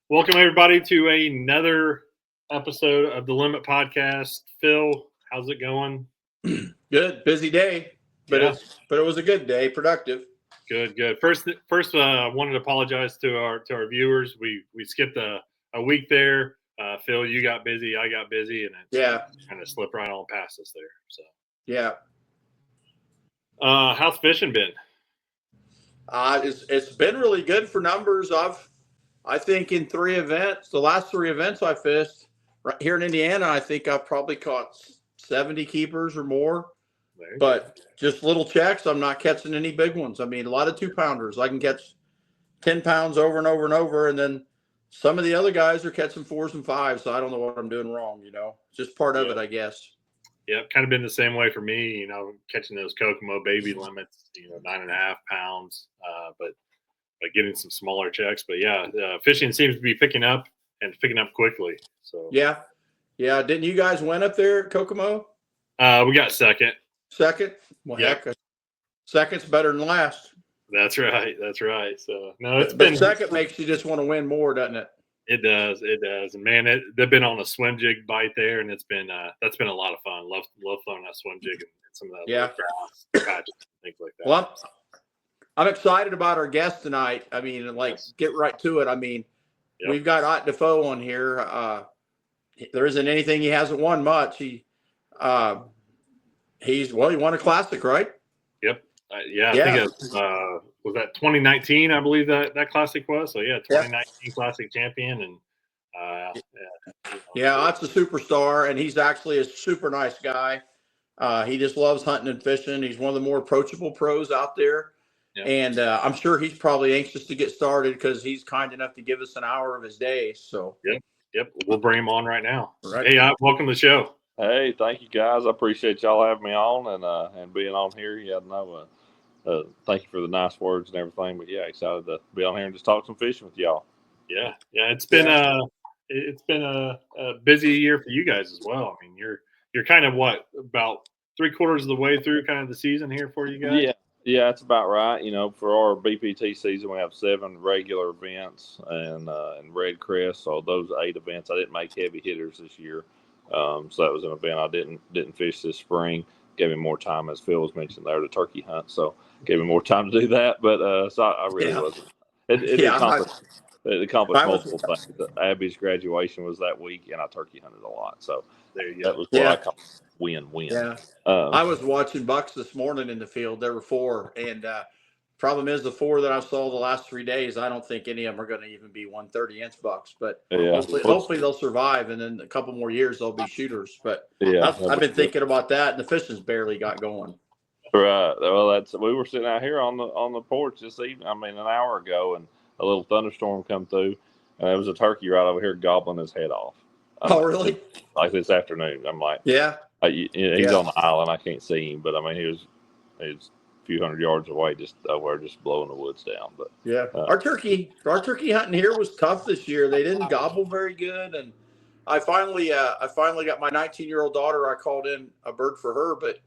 Welcome everybody to another episode of the Limit Podcast. Phil, how's it going? Good, busy day, but Yeah. it was a good day, productive. Good. First, I wanted to apologize to our viewers. We skipped a week there. Phil, you got busy, I got busy, and it kind of slipped right on past us there. So yeah. How's fishing been? It's been really good for numbers. I think in the last three events I fished right here in Indiana, I think I've probably caught 70 keepers or more. But just little checks. I'm not catching any big ones. I mean, a lot of 2-pounders. I can catch 10 pounds over and over and over, and then some of the other guys are catching 4s and 5s. So I don't know what I'm doing wrong. Just part of it, I guess. Yeah, kind of been the same way for me. Catching those Kokomo baby limits. 9.5 pounds, but getting some smaller checks. But fishing seems to be picking up and picking up quickly. So yeah. Didn't you guys win up there at Kokomo? We got second. Second? Well, heck, second's better than last. That's right. So no, but second makes you just want to win more, doesn't it? It does. And man, they've been on a swim jig bite there, and it's been that's been a lot of fun. Love throwing that swim jig and some of that grass patches and things like that. Well, I'm excited about our guest tonight. I mean, get right to it. I mean, we've got Ott DeFoe on here. There isn't anything he hasn't won much. He won a classic, right? Yep. I think it was that 2019, I believe that classic was. So 2019 classic champion, and Ott's a superstar, and he's actually a super nice guy. He just loves hunting and fishing. He's one of the more approachable pros out there. And I'm sure he's probably anxious to get started because he's kind enough to give us an hour of his day. So Yep. We'll bring him on right now. Right. Hey, welcome to the show. Hey, thank you guys. I appreciate y'all having me on and being on here. Thank you for the nice words and everything. But excited to be on here and just talk some fishing with y'all. Yeah. It's been a busy year for you guys as well. I mean, you're kind of about 3/4 of the way through kind of the season here for you guys. Yeah, that's about right. For our BPT season, we have 7 regular events and Red Crest. So those 8 events, I didn't make heavy hitters this year. So that was an event I didn't fish this spring. Gave me more time, as Phil was mentioning there, to turkey hunt. So gave me more time to do that. But so I really wasn't. It accomplished multiple things. Abby's graduation was that week, and I turkey hunted a lot. So that was what I call win-win. Yeah. I was watching bucks this morning in the field. There were 4, and problem is the 4 that I saw the last 3 days, I don't think any of them are going to even be 130-inch bucks. But hopefully they'll survive, and then a couple more years they'll be shooters. But I've been thinking about that, and the fishing's barely got going. Right. Well, we were sitting out here on the porch this evening. I mean, an hour ago, and a little thunderstorm come through, and there was a turkey right over here gobbling his head off. Really? Like this afternoon. I'm like, he's on the island. I can't see him, but I mean, he was a few hundred yards away, just blowing the woods down. But our turkey hunting here was tough this year. They didn't gobble very good, and I finally got my 19-year-old daughter. I called in a bird for her, but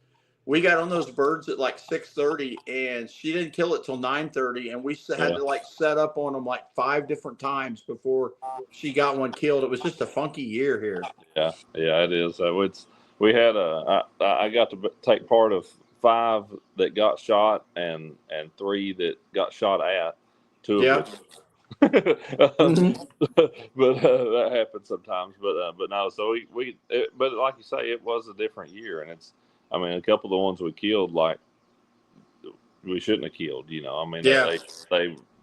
we got on those birds at like 6:30, and she didn't kill it till 9:30, and we had to set up on them 5 different times before she got one killed. It was just a funky year here. Yeah, it is. We had I got to take part of 5 that got shot and 3 that got shot at. 2 of which. But that happens sometimes. But no. So but like you say, it was a different year, and a couple of the ones we killed, we shouldn't have killed. We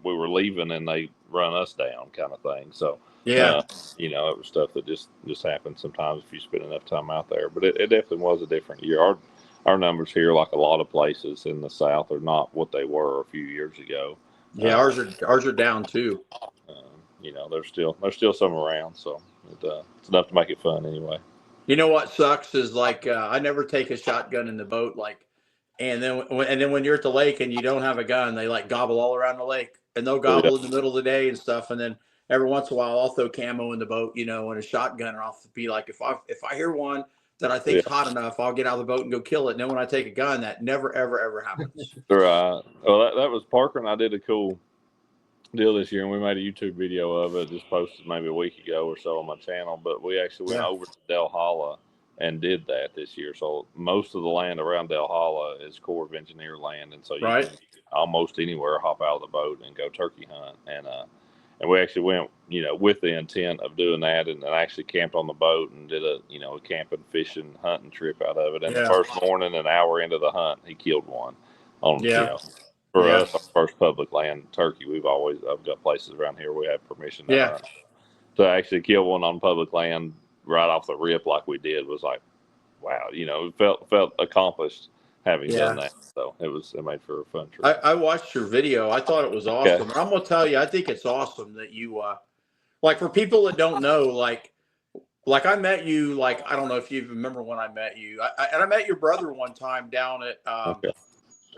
were leaving and they run us down, kind of thing. So it was stuff that just happens sometimes if you spend enough time out there. But it definitely was a different year. Our numbers here, like a lot of places in the South, are not what they were a few years ago. Yeah, ours are down too. There's still some around, so it's enough to make it fun anyway. You know what sucks is I never take a shotgun in the boat, and then when you're at the lake and you don't have a gun, they gobble all around the lake, and they'll gobble in the middle of the day and stuff, and then every once in a while I'll throw camo in the boat, and a shotgun, or I'll be if I hear one that I think is hot enough, I'll get out of the boat and go kill it. And then when I take a gun, that never ever happens. Right. Well, that was Parker and I did a cool deal this year, and we made a YouTube video of it. Just posted maybe a week ago or so on my channel. But we actually went over to Del Holla and did that this year. So most of the land around Del Holla is Corps of Engineer land, and so you can almost anywhere hop out of the boat and go turkey hunt. And we actually went, with the intent of doing that, and actually camped on the boat and did a camping, fishing, hunting trip out of it. And the first morning, an hour into the hunt, he killed one on for us, our first public land turkey. I've got places around here we have permission to hunt. To actually kill one on public land right off the rip like we did was like, wow, it felt accomplished having done that. So it made for a fun trip. I watched your video. I thought it was awesome. Okay. I'm gonna tell you, I think it's awesome that you like, for people that don't know, like I met you, like, I don't know if you remember when I met you. I met your brother one time down at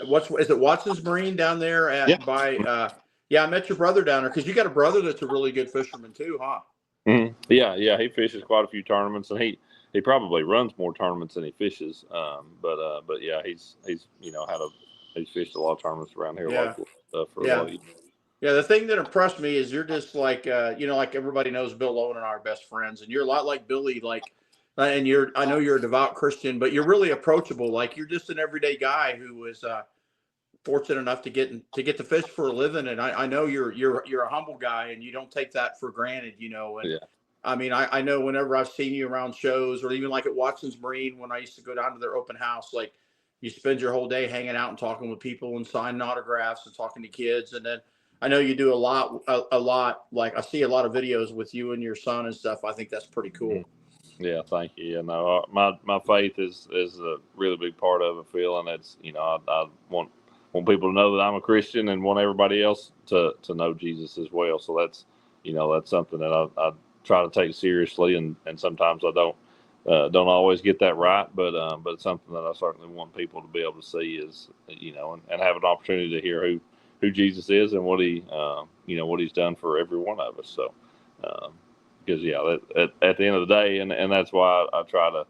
is it Watson's Marine down there at by I met your brother down there because you got a brother that's a really good fisherman too, huh? Mm-hmm. Yeah, he fishes quite a few tournaments, and he probably runs more tournaments than he fishes. But yeah, he's he's fished a lot of tournaments around here locally for a lot of years. Yeah, the thing that impressed me is you're just like like everybody knows Bill Owen and I are best friends, and you're a lot like Billy, and I know you're a devout Christian, but you're really approachable. Like, you're just an everyday guy who was fortunate enough to get to fish for a living, and I know you're a humble guy, and you don't take that for granted, And I mean, I know whenever I've seen you around shows, or even like at Watson's Marine when I used to go down to their open house, like, you spend your whole day hanging out and talking with people and signing autographs and talking to kids, and then I know you do a lot. Like, I see a lot of videos with you and your son and stuff. I think that's pretty cool. Yeah, thank you. My faith is a really big part of it, Phil, and it's I want people to know that I'm a Christian, and want everybody else to know Jesus as well. So that's that's something that I try to take seriously, and sometimes I don't always get that right, but it's something that I certainly want people to be able to see is and have an opportunity to hear who Jesus is and what he what he's done for every one of us. So because at the end of the day, and that's why I try to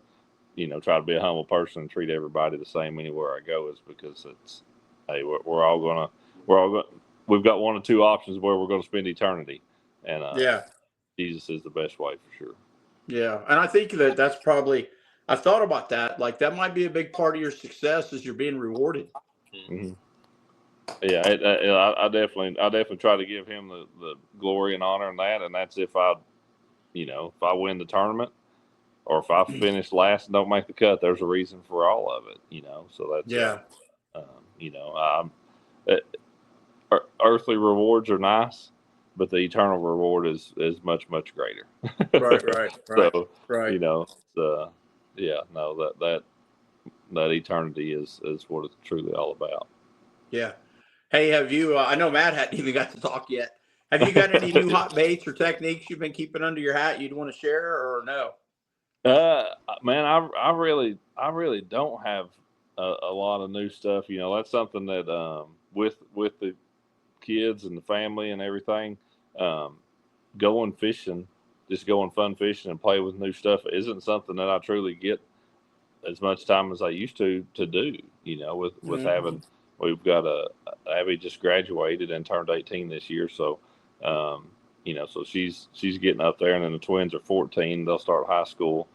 be a humble person and treat everybody the same anywhere I go, is because it's, hey, we've got one or two options where we're going to spend eternity, and Jesus is the best way for sure. Yeah, and I think that's probably, I've thought about that. Like, that might be a big part of your success, is you're being rewarded. Mm-hmm. Yeah, I definitely try to give him the glory and honor in that, and that's if I win the tournament, or if I finish last and don't make the cut. There's a reason for all of it, So that's earthly rewards are nice, but the eternal reward is much greater. Right. So, that eternity is what it's truly all about. Yeah. Hey, have you? I know Matt hadn't even got to talk yet. Have you got any new hot baits or techniques you've been keeping under your hat you'd want to share, or no? Man, I really don't have a lot of new stuff. That's something that with the kids and the family and everything, going fishing, just going fun fishing and play with new stuff isn't something that I truly get as much time as I used to do. With having, we've got Abby just graduated and turned 18 this year, so so she's getting up there, and then the twins are 14. They'll start high school,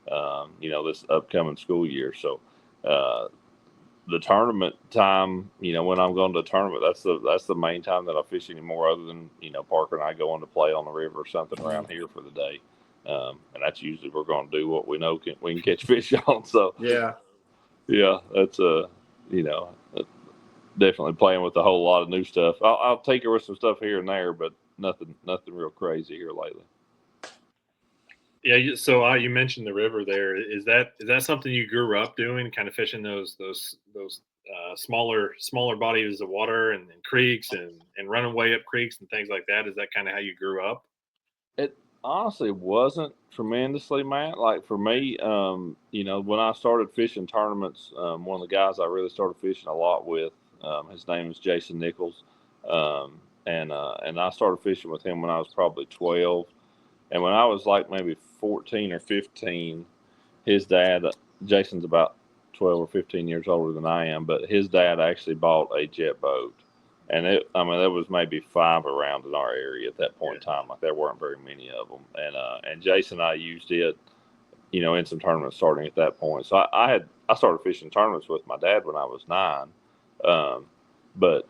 this upcoming school year. So the tournament time, when I'm going to a tournament, that's the main time that I fish anymore, other than Parker and I going to play on the river or something around here for the day, and that's usually we're going to do what we know we can catch fish on. So that's definitely playing with a whole lot of new stuff. I'll take her with some stuff here and there, but nothing real crazy here lately. Yeah, so you mentioned the river there. Is that something you grew up doing, kind of fishing those smaller bodies of water and creeks and running way up creeks and things like that? Is that kind of how you grew up? It honestly wasn't tremendously, Matt. Like, for me, when I started fishing tournaments, one of the guys I really started fishing a lot with, his name is Jason Nichols, and I started fishing with him when I was probably 12. And when I was like maybe 14 or 15, his dad, Jason's about 12 or 15 years older than I am, but his dad actually bought a jet boat And there was maybe 5 around in our area at that point in time. Like there weren't very many of them. And Jason and I used it, in some tournaments starting at that point. So I started fishing tournaments with my dad when I was 9. But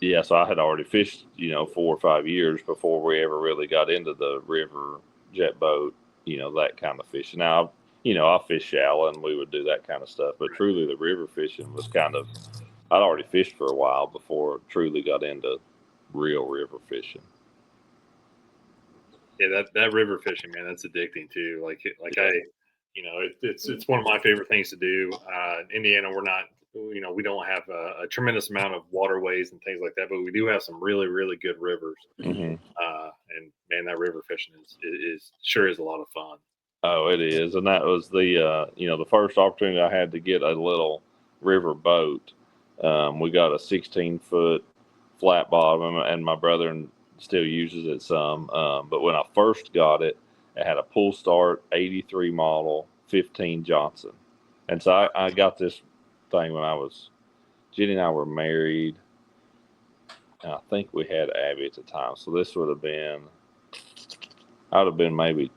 yeah, so I had already fished, 4 or 5 years before we ever really got into the river, jet boat, that kind of fishing. Now, I fish shallow and we would do that kind of stuff. But truly the river fishing was I'd already fished for a while before I truly got into real river fishing. Yeah, that river fishing, man, that's addicting too. It's one of my favorite things to do. In Indiana, we're not, we don't have a tremendous amount of waterways and things like that, but we do have some really, really good rivers. Mm-hmm. And man, that river fishing is sure is a lot of fun. Oh, it is. And that was the first opportunity I had to get a little river boat. We got a 16-foot flat bottom, and my brother still uses it some. But when I first got it, it had a pull start 83 model 15 Johnson. And so I got this thing when Jenny and I were married. And I think we had Abby at the time. So this would have been maybe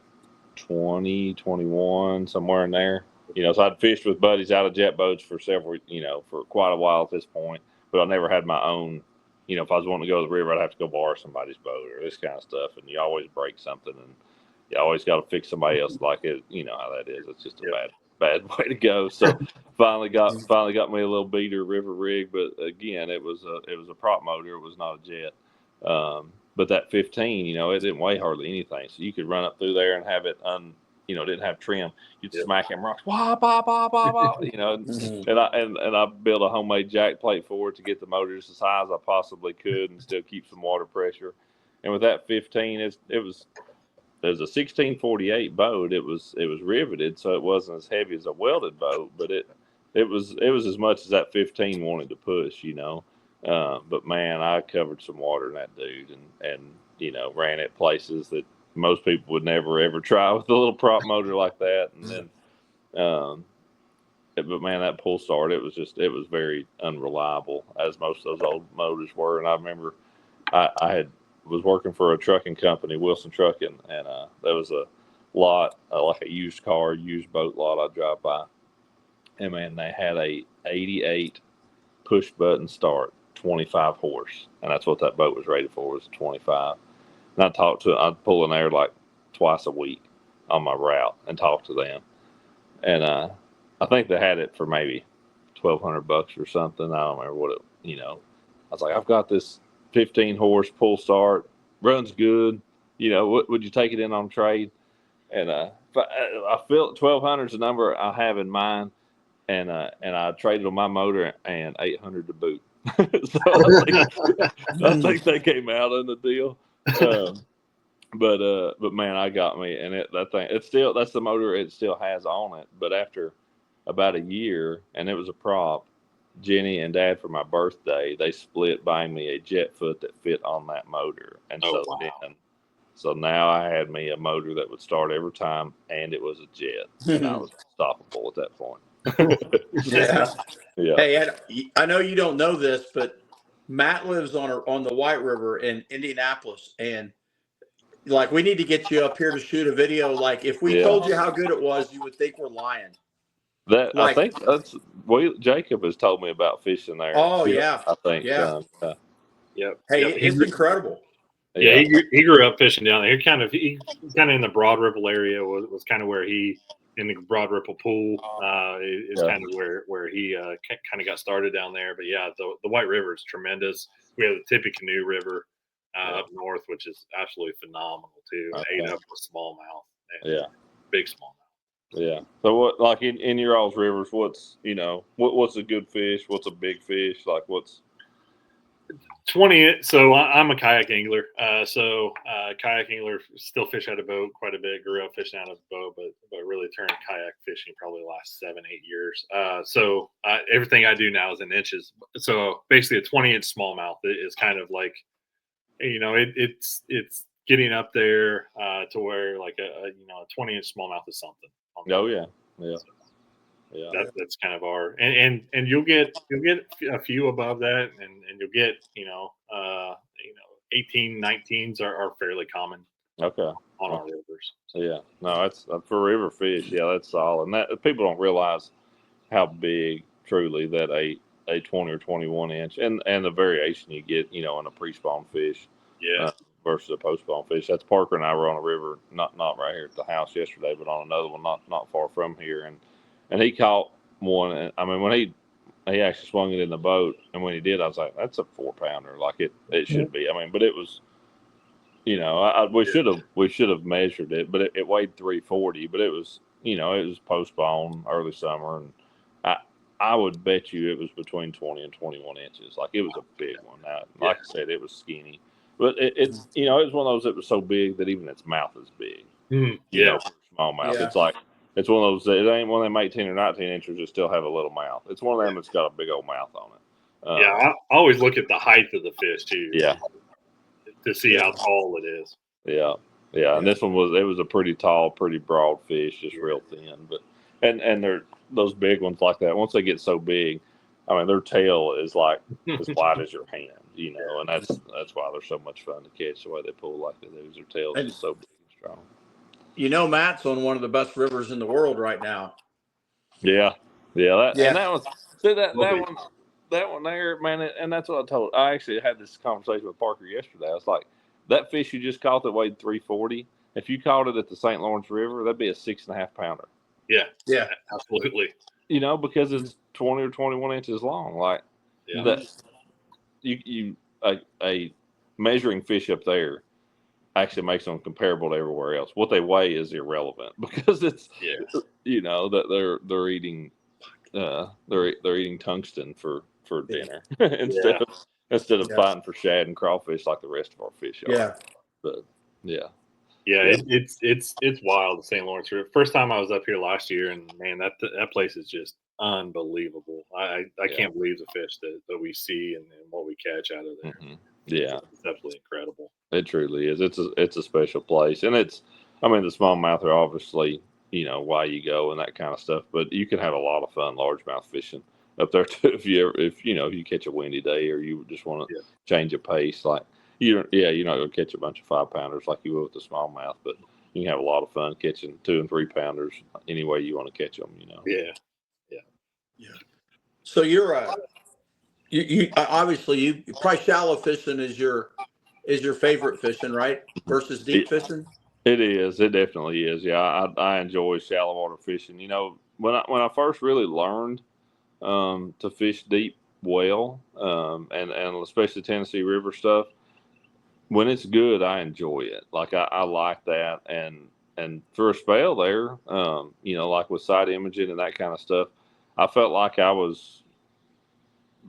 20, 21, somewhere in there. So I'd fished with buddies out of jet boats for for quite a while at this point, but I never had my own. If I was wanting to go to the river, I'd have to go borrow somebody's boat or this kind of stuff, and you always break something, and you always got to fix somebody else like it. You know how that is. It's just a bad way to go. So finally got me a little beater river rig, but again, it was a prop motor. It was not a jet. But that 15, it didn't weigh hardly anything. So you could run up through there and have it didn't have trim. You'd smack him rocks, wah, bah, bah, bah, bah, and I built a homemade jack plate for it to get the motor just as high as I possibly could and still keep some water pressure. And with that 15, it was a 1648 boat. It was riveted, so it wasn't as heavy as a welded boat, but it was as much as that 15 wanted to push, But man, I covered some water in that dude and ran at places that most people would never ever try with a little prop motor like that. And then, but man, that pull start, it was very unreliable, as most of those old motors were. And I remember I was working for a trucking company, Wilson Trucking, and there was a lot, like a used boat lot I'd drive by. And man, they had a 88 push button start, 25 horse. And that's what that boat was rated for, was 25. And I'd pull in there like twice a week on my route and talk to them. And I think they had it for maybe $1,200 or something. I don't remember what it, I was like, I've got this 15 horse pull start, runs good. Would you take it in on trade? And I feel 1,200 is the number I have in mind. And I traded on my motor and 800 to boot. So I think they came out in the deal. But man, I got me, and that's the motor it still has on it. But after about a year, and it was a prop, Jenny and Dad for my birthday, they split buying me a jet foot that fit on that motor. And so now I had me a motor that would start every time, and it was a jet, and I was unstoppable at that point. Yeah. Yeah. Hey, I know you don't know this, but Matt lives on the White River in Indianapolis, and like we need to get you up here to shoot a video. Like if we told you how good it was, you would think we're lying. I think Jacob has told me about fishing there. Oh yeah, I think. Yeah. Yep. Hey, it's incredible. Yeah, he grew up fishing down there. He kind of in the Broad Ripple area was kind of where he in the Broad Ripple pool is kind of where he kind of got started down there. But yeah, the White River is tremendous. We have the Tippecanoe River up north, which is absolutely phenomenal too. Okay. Ate up with smallmouth. Big smallmouth. Yeah. So what, like in your all's rivers, what's what's a good fish? What's a big fish? Like what's 20. So I'm a kayak angler. Kayak angler, still fish out of boat quite a bit. Grew up fishing out of boat, but really turned kayak fishing probably the last 7-8 years. Everything I do now is in inches. So basically, a 20-inch smallmouth is kind of like, it's getting up there to where like a 20-inch smallmouth is something. Oh yeah. Yeah. That's kind of our and you'll get a few above that, and you'll get 18, 19s are fairly common Okay. on our rivers. Yeah. No, that's for river fish. Yeah, that's solid. And that people don't realize how big truly that a 20 or 21 inch and the variation you get, in a pre-spawn fish. Yeah. Versus a post-spawn fish. That's Parker and I were on a river, not right here at the house yesterday, but on another one not far from here, and he caught one. And I mean, when he actually swung it in the boat, and when he did, I was like, that's a 4-pounder, like it should be. I mean, but it was, we should have measured it, but it weighed 340, but it was, it was post-spawn early summer, and I would bet you it was between 20 and 21 inches. Like, it was a big one. Now, like I said, it was skinny. But it's it was one of those that was so big that even its mouth is big. Yeah. For smallmouth. Yeah. It's like it's one of those. It ain't one of them 18 or 19 inches that still have a little mouth. It's one of them that's got a big old mouth on it. I always look at the height of the fish too. Yeah. To see how tall it is. Yeah. And this one was a pretty tall, pretty broad fish, just real thin. But and they're those big ones like that. Once they get so big, I mean, their tail is like as wide as your hand, and that's why they're so much fun to catch. The way they pull like they do, their tails is so big and strong. Matt's on one of the best rivers in the world right now. Yeah. And that was that one there, man. And that's what I told. I actually had this conversation with Parker yesterday. I was like, that fish you just caught that weighed 340. If you caught it at the St. Lawrence River, that'd be a 6.5 pounder. Yeah, absolutely. Because it's 20 or 21 inches long. Like that, a measuring fish up there actually makes them comparable to everywhere else. What they weigh is irrelevant because it's that they're eating they're eating tungsten for dinner instead of fighting for shad and crawfish like the rest of our fish are. Yeah, but it's wild, the St. Lawrence River. First time I was up here last year, and man, that place is just unbelievable. I can't believe the fish that we see and what we catch out of there. Mm-hmm. Yeah, it's absolutely incredible. It truly is. It's a special place, and the smallmouth are obviously why you go and that kind of stuff. But you can have a lot of fun largemouth fishing up there too if you catch a windy day or you just want to change a pace. Like you're not gonna catch a bunch of 5-pounders like you will with the smallmouth, but you can have a lot of fun catching 2 and 3-pounders any way you want to catch them. Yeah. So you're you obviously you probably shallow fishing is your favorite fishing, right? Versus deep fishing. It is. It definitely is. Yeah, I enjoy shallow water fishing. When I first really learned to fish deep well, and especially Tennessee River stuff, when it's good, I enjoy it. Like I like that, and for a spell there, like with side imaging and that kind of stuff, I felt like I was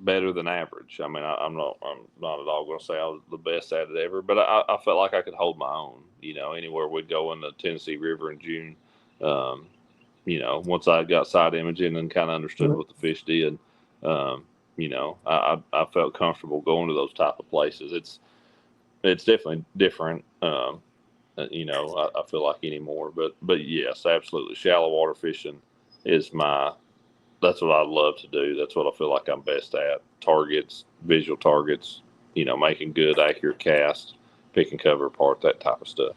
better than average. I mean, I'm not at all going to say I was the best at it ever, but I felt like I could hold my own. Anywhere we'd go in the Tennessee River in June, once I got side imaging and kind of understood what the fish did, I felt comfortable going to those type of places. It's definitely different. I feel like anymore, but yes, absolutely. Shallow water fishing is that's what I love to do. That's what I feel like I'm best at. Targets, visual targets, making good, accurate casts, pick and cover apart, that type of stuff.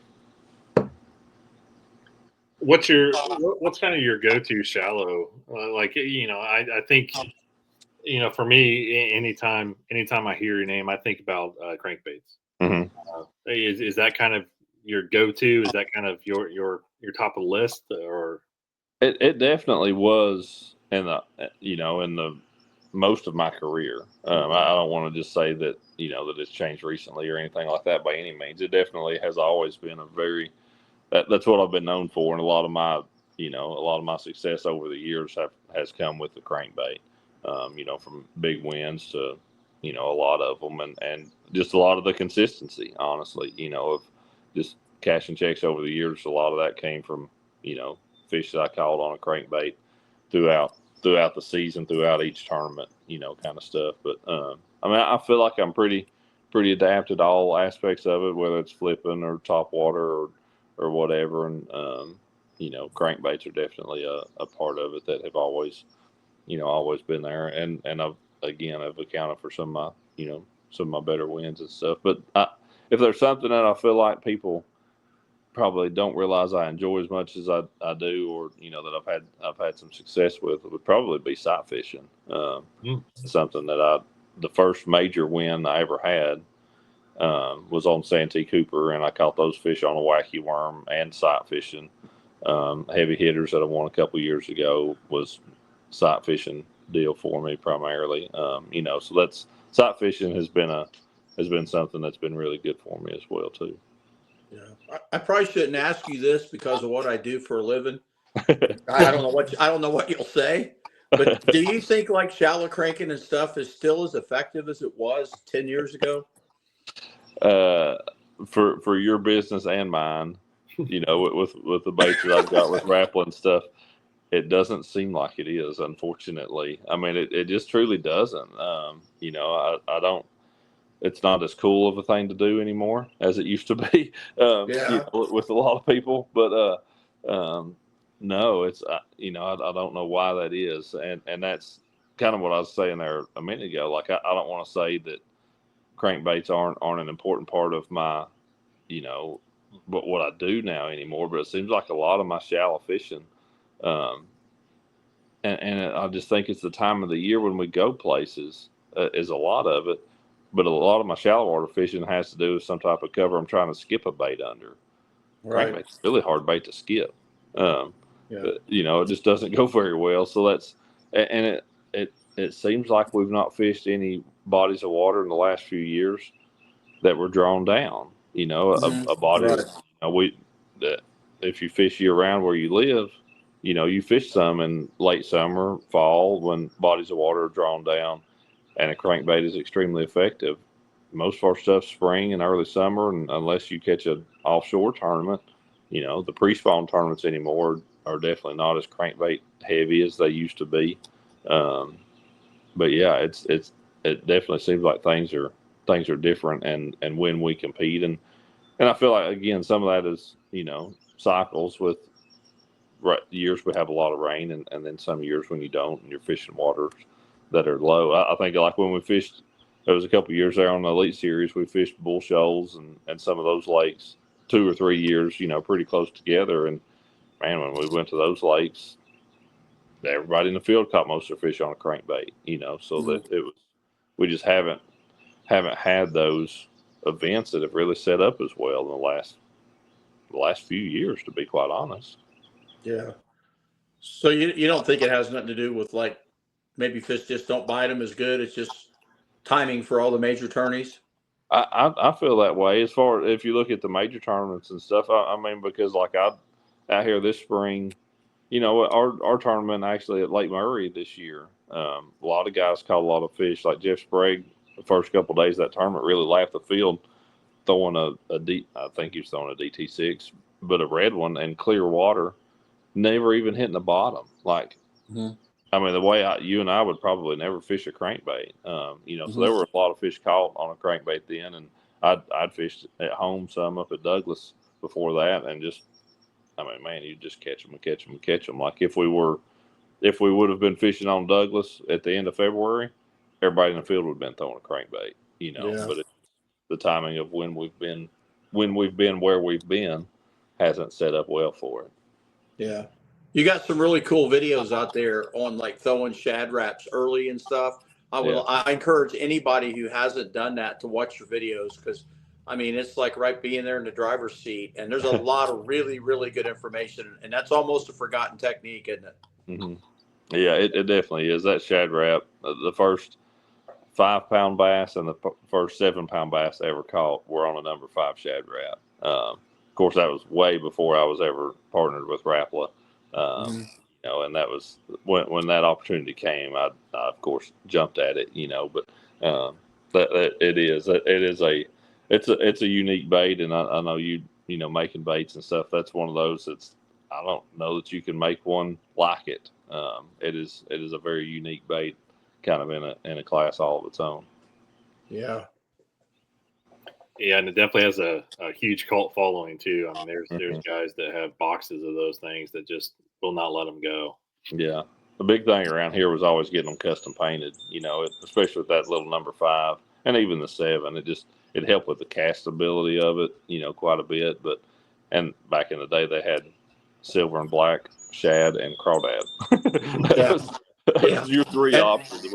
What's kind of your go-to shallow? I think, for me, anytime I hear your name, I think about crankbaits. Mm-hmm. Is that kind of your go-to? Is that kind of your top of the list, or? It definitely was in the most of my career. I don't want to just say that that it's changed recently or anything like that by any means. It definitely has always been that's what I've been known for, and a lot of my success over the years has come with the crankbait. From big wins to a lot of them, and just a lot of the consistency. Honestly, of just cashing checks over the years. A lot of that came from fish that I caught on a crankbait throughout the season, throughout each tournament, kind of stuff. But I feel like I'm pretty adapted to all aspects of it, whether it's flipping or top water or whatever. And crankbaits are definitely a part of it that have always been there. And I've accounted for some of my better wins and stuff. But if there's something that I feel like people probably don't realize I enjoy as much as I do, or that I've had some success with, it would probably be sight fishing. Something that the first major win I ever had was on Santee Cooper, and I caught those fish on a wacky worm and sight fishing. Heavy hitters that I won a couple years ago was sight fishing deal for me primarily. So that's sight fishing has been something that's been really good for me as well too. Yeah, I probably shouldn't ask you this because of what I do for a living. I don't know what you'll say, but do you think like shallow cranking and stuff is still as effective as it was 10 years ago? For your business and mine, with the baits that I've got with Rapala and stuff, it doesn't seem like it is, unfortunately. I mean, it just truly doesn't. I don't. It's not as cool of a thing to do anymore as it used to be with a lot of people. But no, it's I don't know why that is, and that's kind of what I was saying there a minute ago. Like I don't want to say that crankbaits aren't an important part of my what I do now anymore, but it seems like a lot of my shallow fishing, and I just think it's the time of the year when we go places is a lot of it. But a lot of my shallow water fishing has to do with some type of cover I'm trying to skip a bait under. Right. Crankbait's really hard bait to skip. It just doesn't go very well. So it seems like we've not fished any bodies of water in the last few years that were drawn down. A body that if you fish year round where you live, you fish some in late summer, fall when bodies of water are drawn down. And a crankbait is extremely effective. Most of our stuff's spring and early summer, and unless you catch an offshore tournament, the pre-spawn tournaments anymore are definitely not as crankbait heavy as they used to be. But yeah, it definitely seems like things are different, and when we compete, and I feel like again some of that is cycles with years we have a lot of rain, and then some years when you don't, and you're fishing waters that are low. I think like when we fished, there was a couple of years there on the Elite Series, we fished Bull Shoals and some of those lakes 2 or 3 years, pretty close together. And man, when we went to those lakes, everybody in the field caught most of their fish on a crankbait, so that it was, we just haven't had those events that have really set up as well in the last few years, to be quite honest. Yeah. So you don't think it has nothing to do with like maybe fish just don't bite them as good? It's just timing for all the major tourneys. I feel that way. As far if you look at the major tournaments and stuff, I mean, because like out here this spring, our tournament actually at Lake Murray this year, a lot of guys caught a lot of fish. Like Jeff Sprague, the first couple of days of that tournament, really laughed the field, throwing I think he was throwing a DT6, but a red one in clear water, never even hitting the bottom. Like, I mean, the way you and I would probably never fish a crankbait, so there were a lot of fish caught on a crankbait then, and I'd fished at home some up at Douglas before that, and just, I mean, man, you just catch them and catch them and catch them. Like if we would have been fishing on Douglas at the end of February, everybody in the field would have been throwing a crankbait, but the timing of when we've been where we've been hasn't set up well for it. Yeah. You got some really cool videos out there on like throwing shad wraps early and stuff. I encourage anybody who hasn't done that to watch your videos, because I mean, it's like being there in the driver's seat, and there's a lot of really, really good information, and that's almost a forgotten technique, isn't it? Mm-hmm. Yeah, it definitely is. That shad wrap, the first 5-pound bass and the first 7-pound bass I ever caught were on a number 5 shad wrap. Of course, that was way before I was ever partnered with Rapala. And that was when that opportunity came, I of course jumped at it, but it's a unique bait. And I know making baits and stuff, that's one of those I don't know that you can make one like it. It is a very unique bait, kind of in a class all of its own. Yeah. Yeah, and it definitely has a huge cult following too. I mean, there's Mhm. guys that have boxes of those things that just will not let them go. Yeah. The big thing around here was always getting them custom painted, especially with that little number 5 and even the 7. It helped with the castability of it, quite a bit. And back in the day, they had silver and black, shad, and crawdad. Yeah. Yeah. Your 3 And- options.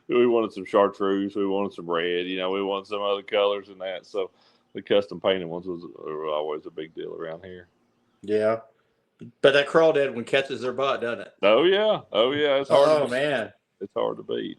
We wanted some chartreuse, we wanted some red, we wanted some other colors and that. So the custom painted ones were always a big deal around here. Yeah. But that crawdad one catches their butt, doesn't it? Oh yeah. It's hard. Oh man. It's hard to beat.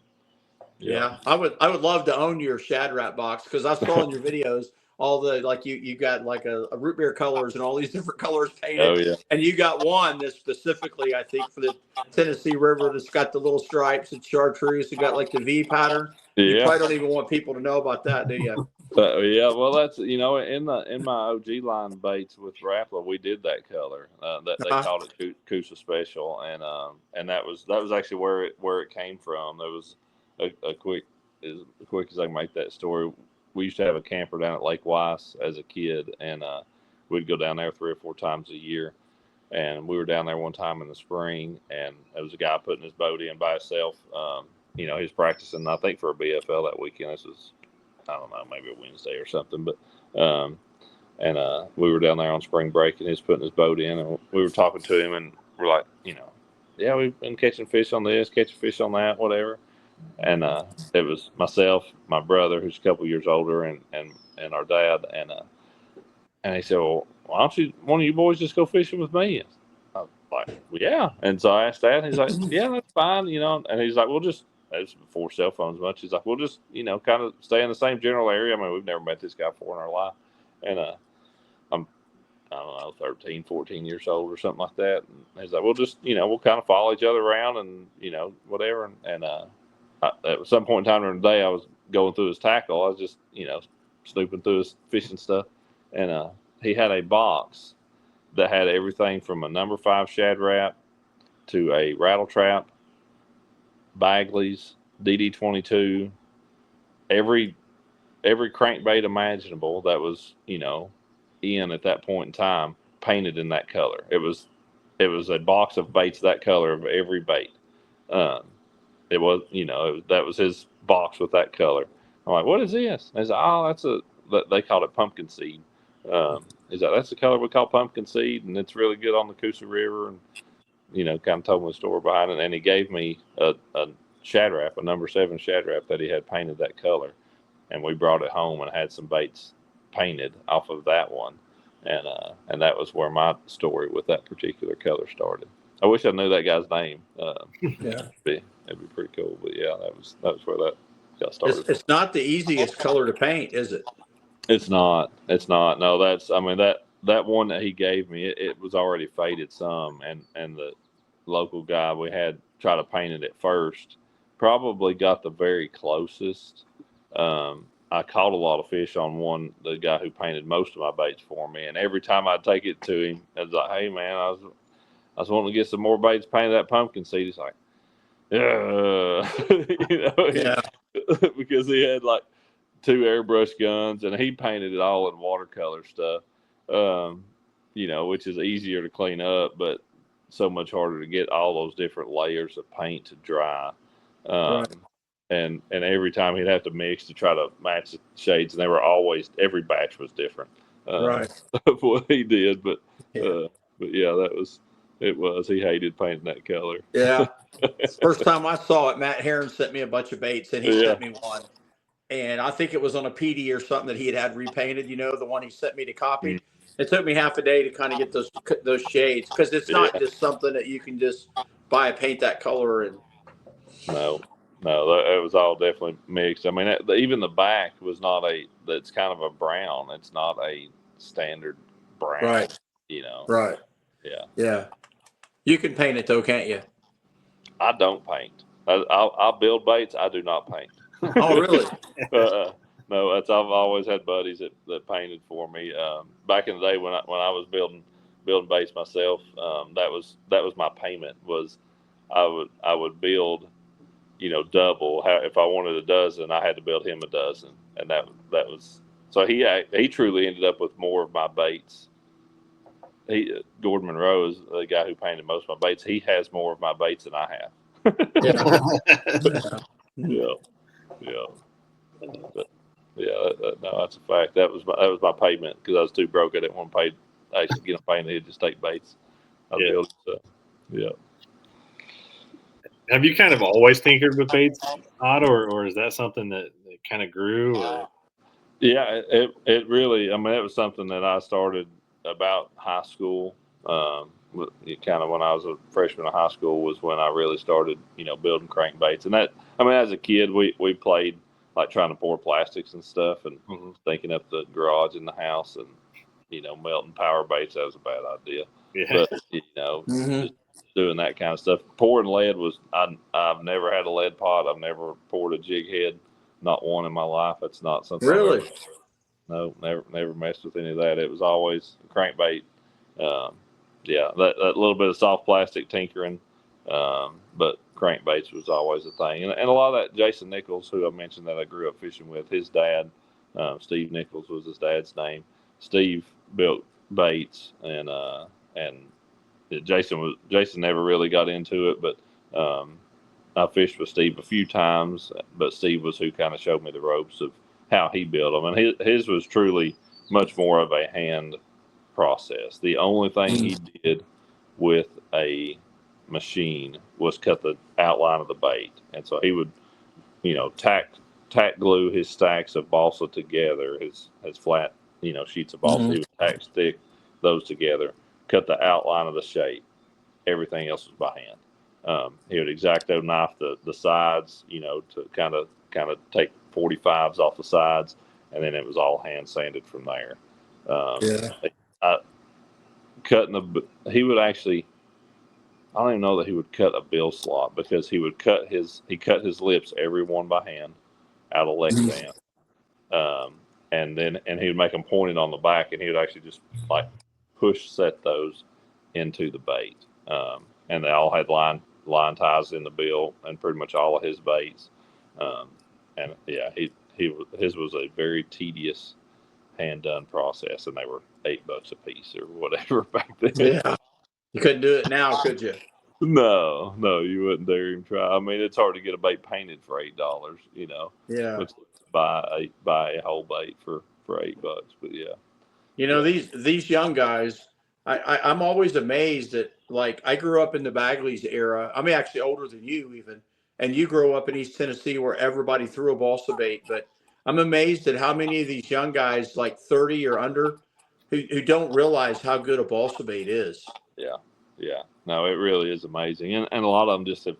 Yeah. I would love to own your Shad Rat box because I saw in your videos all the you got like a root beer colors and all these different colors painted. Oh yeah. And you got one that's specifically, I think, for the Tennessee River that's got the little stripes and chartreuse. It got like the V pattern. You Yeah. probably don't even want people to know about that, do you? Yeah, well, that's in my OG line baits with Rapala, we did that color. That they called it Coosa Special, and that was actually where it came from. There was a quick as I can make that story. We used to have a camper down at Lake Weiss as a kid, and we'd go down there 3 or 4 times a year. And we were down there one time in the spring, and there was a guy putting his boat in by himself. He was practicing, I think, for a BFL that weekend. This was, I don't know, maybe a Wednesday or something. But we were down there on spring break, and he was putting his boat in, and we were talking to him, and we're like, yeah, we've been catching fish on this, catching fish on that, whatever. And it was myself, my brother, who's a couple years older, and our dad, and he said, well, why don't one of you boys just go fishing with me? I was like, well, yeah. And so I asked Dad, and he's like, yeah, that's fine, And he's like, it was before cell phones much. He's like, we'll just, kind of stay in the same general area. I mean, we've never met this guy before in our life. And I'm, I don't know, 13, 14 years old or something like that. And he's like, we'll just, we'll kind of follow each other around and, whatever. And at some point in time during the day, I was going through his tackle. I was just, snooping through his fishing stuff. And he had a box that had everything from a number 5 Shad Rat to a rattle trap, Bagley's, DD22, every crankbait imaginable that was, in at that point in time, painted in that color. It was a box of baits that color of every bait. It was, that was his box with that color. I'm like, what is this? And he's like, oh, they called it pumpkin seed. He's like, that's the color we call pumpkin seed, and it's really good on the Coosa River. And kind of told me the story behind it. And he gave me a Shad Rap, a number 7 Shad Rap that he had painted that color, and we brought it home and had some baits painted off of that one, and that was where my story with that particular color started. I wish I knew that guy's name. Yeah, it'd be pretty cool. But yeah, that was where that got started. it's not the easiest color to paint, is it? It's not. No, that one that he gave me, it was already faded some, and the local guy we had try to paint it at first probably got the very closest. I caught a lot of fish on the guy who painted most of my baits for me, and every time I'd take it to him, I was like, hey man, I was wanting to get some more baits painted that pumpkin seed. He's like, yeah. Yeah. Because he had like 2 airbrush guns, and he painted it all in watercolor stuff, which is easier to clean up, but so much harder to get all those different layers of paint to dry. Right. And every time he'd have to mix to try to match the shades, and they were always, every batch was different. Right. Of what he did, but Yeah. he hated painting that color. Yeah. First time I saw it, Matt Heron sent me a bunch of baits, and he sent me one. And I think it was on a PD or something that he had repainted, the one he sent me to copy. Mm-hmm. It took me half a day to kind of get those shades, because it's not just something that you can just buy and paint that color. And No, it was all definitely mixed. I mean, even the back was that's kind of a brown. It's not a standard brown. Right. Right. Yeah. Yeah. You can paint it though, can't you? I don't paint. I'll build baits. I do not paint. Oh, really? No, I've always had buddies that painted for me. Back in the day when I was building baits myself, that was my payment. Was I would build, double. If I wanted a dozen, I had to build him a dozen, and that was So he truly ended up with more of my baits. Gordon Monroe is the guy who painted most of my baits. He has more of my baits than I have. Yeah. But yeah, no, that's a fact. That was my payment because I was too broke. I didn't want to pay. I actually get them painted, just take baits. I'd build it. So, yeah. Have you kind of always tinkered with baits, Ott, or is that something that kind of grew? Or? Yeah, it really. I mean, it was something that I started about high school. Kind of when I was a freshman in high school was when I really started, building crankbaits. And that, I mean, as a kid, we played like trying to pour plastics and stuff and thinking up the garage in the house and, melting power baits. That was a bad idea. Yeah. But, just doing that kind of stuff. Pouring lead was, I've never had a lead pot. I've never poured a jig head. Not one in my life. It's not something. Really? No, never messed with any of that. It was always a crankbait. That little bit of soft plastic tinkering, but crankbaits was always a thing. And a lot of that, Jason Nichols, who I mentioned that I grew up fishing with, his dad, Steve Nichols was his dad's name. Steve built baits, and Jason never really got into it, but I fished with Steve a few times, but Steve was who kind of showed me the ropes of how he built them. And his was truly much more of a hand process. The only thing he did with a machine was cut the outline of the bait. And so he would, tack glue his stacks of balsa together, his flat, sheets of balsa. He would tack stick those together, cut the outline of the shape. Everything else was by hand. He would X-Acto knife the sides, to kind of take 45s off the sides, and then it was all hand sanded from there. He would actually, I don't even know that he would cut a bill slot because he cut his lips every one by hand out of Lexan. And he would make them pointed on the back, and he would actually just like push set those into the bait. And they all had line ties in the bill and pretty much all of his baits. His was a very tedious hand done process, and they were $8 a piece or whatever back then. Yeah. You couldn't do it now, could you? No, you wouldn't dare even try. I mean, it's hard to get a bait painted for $8, Yeah. Which buy a whole bait for $8. But yeah. These young guys, I'm always amazed at, like, I grew up in the Bagley's era. I'm actually older than you even, and you grew up in East Tennessee where everybody threw a balsa bait. But I'm amazed at how many of these young guys, like 30 or under, who don't realize how good a balsa bait is. Yeah. No, it really is amazing, and a lot of them just have,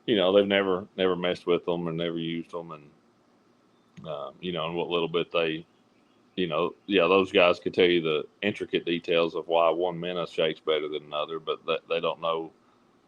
they've never messed with them or never used them, and and what little bit they. Those guys could tell you the intricate details of why one minnow shakes better than another, but they don't know.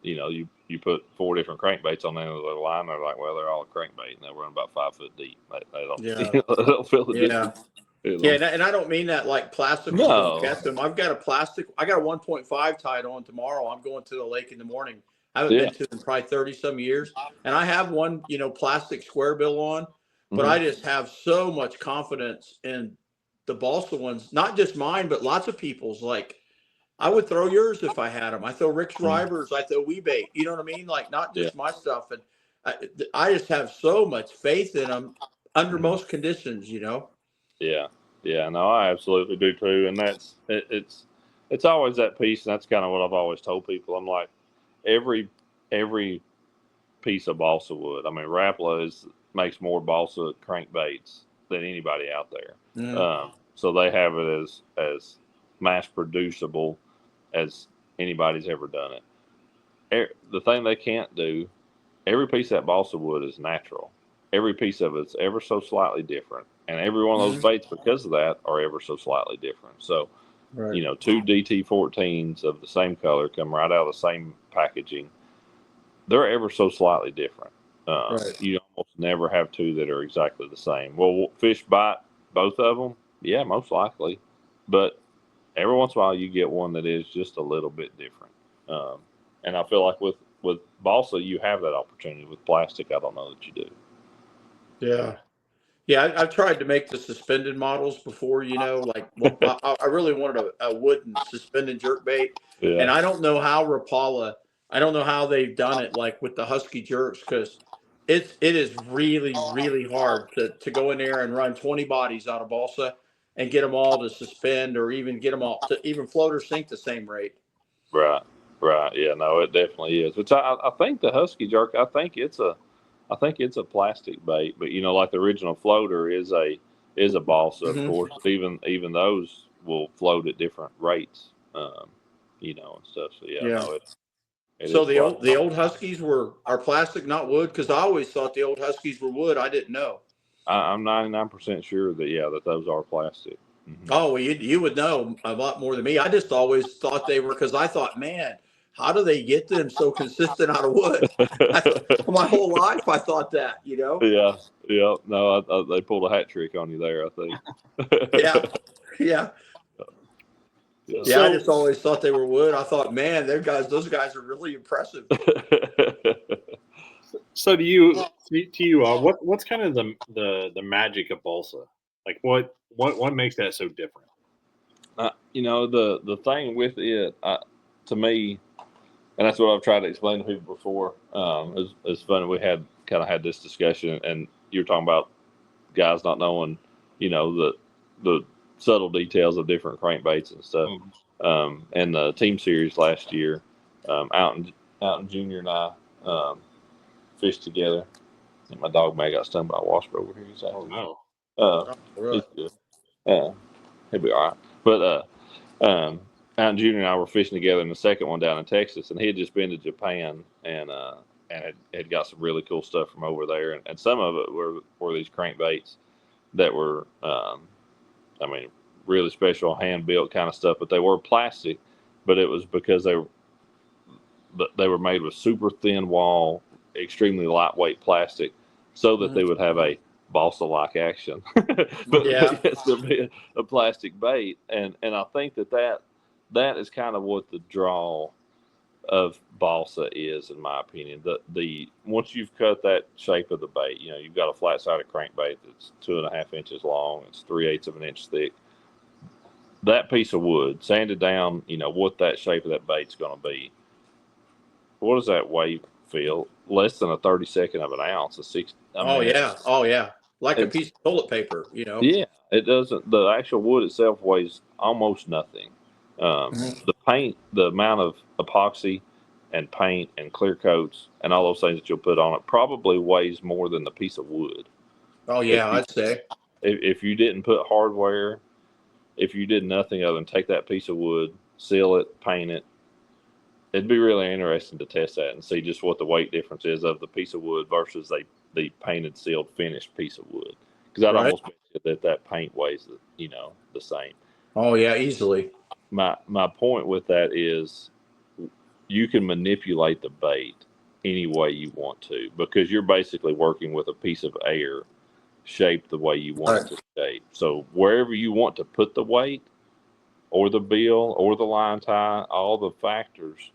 You put 4 different crankbaits on the end of the line, they're like, well, they're all a crankbait, and they run about 5 foot deep. They don't, they don't feel the difference. Yeah, and I don't mean that like plastic. No. Get them. I got a 1.5 tied on tomorrow. I'm going to the lake in the morning. I haven't been to it in probably 30 some years, and I have one, plastic square bill on, but I just have so much confidence in the balsa ones, not just mine, but lots of people's. Like, I would throw yours if I had them. I throw Rick Schreiber's. I throw WeBait. You know what I mean? Like, not just my stuff. And I just have so much faith in them under most conditions. Yeah, no, I absolutely do too, and it's always that piece, and that's kind of what I've always told people. I'm like, every piece of balsa wood. I mean, Rapala makes more balsa crankbaits than anybody out there. So they have it as mass producible as anybody's ever done it. The thing they can't do, every piece of that balsa wood is natural. Every piece of it's ever so slightly different. And every one of those baits, because of that, are ever so slightly different. So, 2 DT14s of the same color come right out of the same packaging. They're ever so slightly different. You almost never have 2 that are exactly the same. Will fish bite both of them? Yeah, most likely. But every once in a while, you get one that is just a little bit different. And I feel like with balsa, you have that opportunity. With plastic, I don't know that you do. Yeah. Yeah, I've tried to make the suspended models before, like I really wanted a wooden suspended jerk bait. And Yeah. I don't know how they've done it like with the Husky jerks because it is really, really hard to go in there and run 20 bodies out of balsa and get them all to suspend or even get them all to even float or sink the same rate. Right. Right. Yeah. No, it definitely is. Which I think the Husky jerk. I think it's a plastic bait, but like the original floater is a balsa, of Mhm. course. But even those will float at different rates, and stuff. So yeah, Yeah. no, it So is the plastic. old Huskies are plastic, not wood, because I always thought the old Huskies were wood. I didn't know. I'm 99% sure that those are plastic. Mm-hmm. Oh, well, you would know a lot more than me. I just always thought they were because I thought, man, how do they get them so consistent out of wood? My whole life I thought that. Yeah, yeah. No, they pulled a hat trick on you there, I think. Yeah, yeah, Yeah. yeah. I So, just always thought they were wood. I thought, man, those guys are really impressive. so what's kind of the magic of balsa? Like what makes that so different? The thing with it, to me, and that's what I've tried to explain to people before. It's funny we had this discussion, and you were talking about guys not knowing, the subtle details of different crankbaits and stuff. And the team series last year, out in Junior and I fished together. And my dog May got stung by a wasp over here. He's Oh no. he's good. He'll be all right. But out in Junior and I were fishing together in the second one down in Texas, and he had just been to Japan and had got some really cool stuff from over there, and some of it were these crankbaits that were, really special hand built kind of stuff, but they were plastic, but it was because they were made with super thin wall, extremely lightweight plastic, so that they would have a balsa-like action, but yet still be a plastic bait, and I think that is kind of what the draw of balsa is, in my opinion. The once you've cut that shape of the bait, you've got a flat-sided crankbait that's 2.5 inches long, it's 3/8 of an inch thick. That piece of wood, sanded down, what that shape of that bait's going to be. What does that weigh, Phil? Less than a 32nd of an ounce. Oh yeah, like a piece of toilet paper. Yeah, it doesn't. The actual wood itself weighs almost nothing. The paint, the amount of epoxy and paint and clear coats and all those things that you'll put on it probably weighs more than the piece of wood. Oh yeah, I'd say. If you didn't put hardware, if you did nothing other than take that piece of wood, seal it, paint it, it'd be really interesting to test that and see just what the weight difference is of the piece of wood versus the painted, sealed, finished piece of wood. Because I'd almost bet that paint weighs the same. Oh yeah, easily. My point with that is you can manipulate the bait any way you want to, because you're basically working with a piece of air shaped the way you want it to shape. So wherever you want to put the weight or the bill or the line tie, all the factors,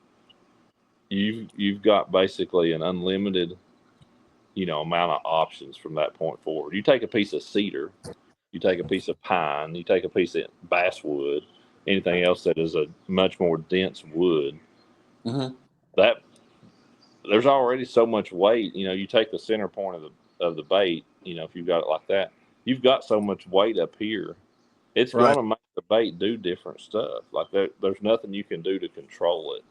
you've got basically an unlimited amount of options from that point forward. You take a piece of cedar, you take a piece of pine, you take a piece of basswood, anything else that is a much more dense wood, that there's already so much weight. You take the center point of the bait, if you've got it like that, you've got so much weight up here, it's going to make the bait do different stuff. Like there's nothing you can do to control it,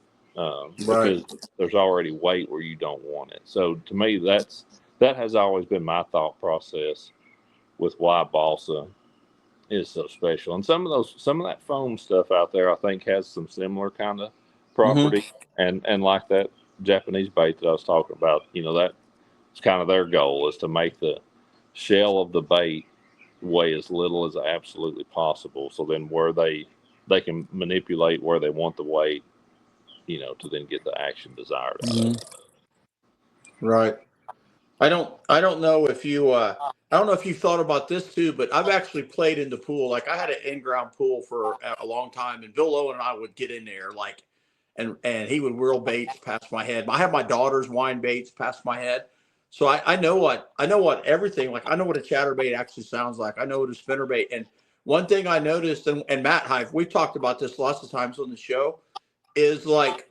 because there's already weight where you don't want it. So to me, that has always been my thought process with why balsa is so special. And some of that foam stuff out there, I think, has some similar kind of property, and like that Japanese bait that I was talking about, that's kind of their goal, is to make the shell of the bait weigh as little as absolutely possible. So then where they can manipulate where they want the weight, to then get the action desired out of it. Right. I don't know if you thought about this too, but I've actually played in the pool. Like I had an in-ground pool for a long time, and Bill Owen and I would get in there, and he would whirl baits past my head. I had my daughter's wine baits past my head. So I know what everything, like I know what a chatterbait actually sounds like. I know what a spinnerbait. And one thing I noticed, and Matt Hive, we've talked about this lots of times on the show, is like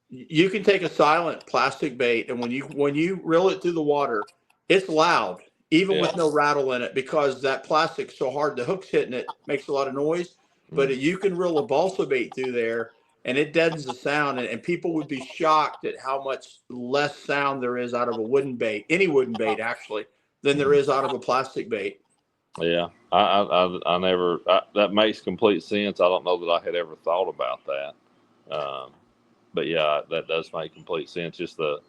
you can take a silent plastic bait, and when you reel it through the water, it's loud, even with no rattle in it, because that plastic's so hard. The hook's hitting it, makes a lot of noise. But you can reel a balsa bait through there, and it deadens the sound. And people would be shocked at how much less sound there is out of a wooden bait, any wooden bait actually, than there is out of a plastic bait. Yeah, I never. That makes complete sense. I don't know that I had ever thought about that. But yeah, that does make complete sense. Just the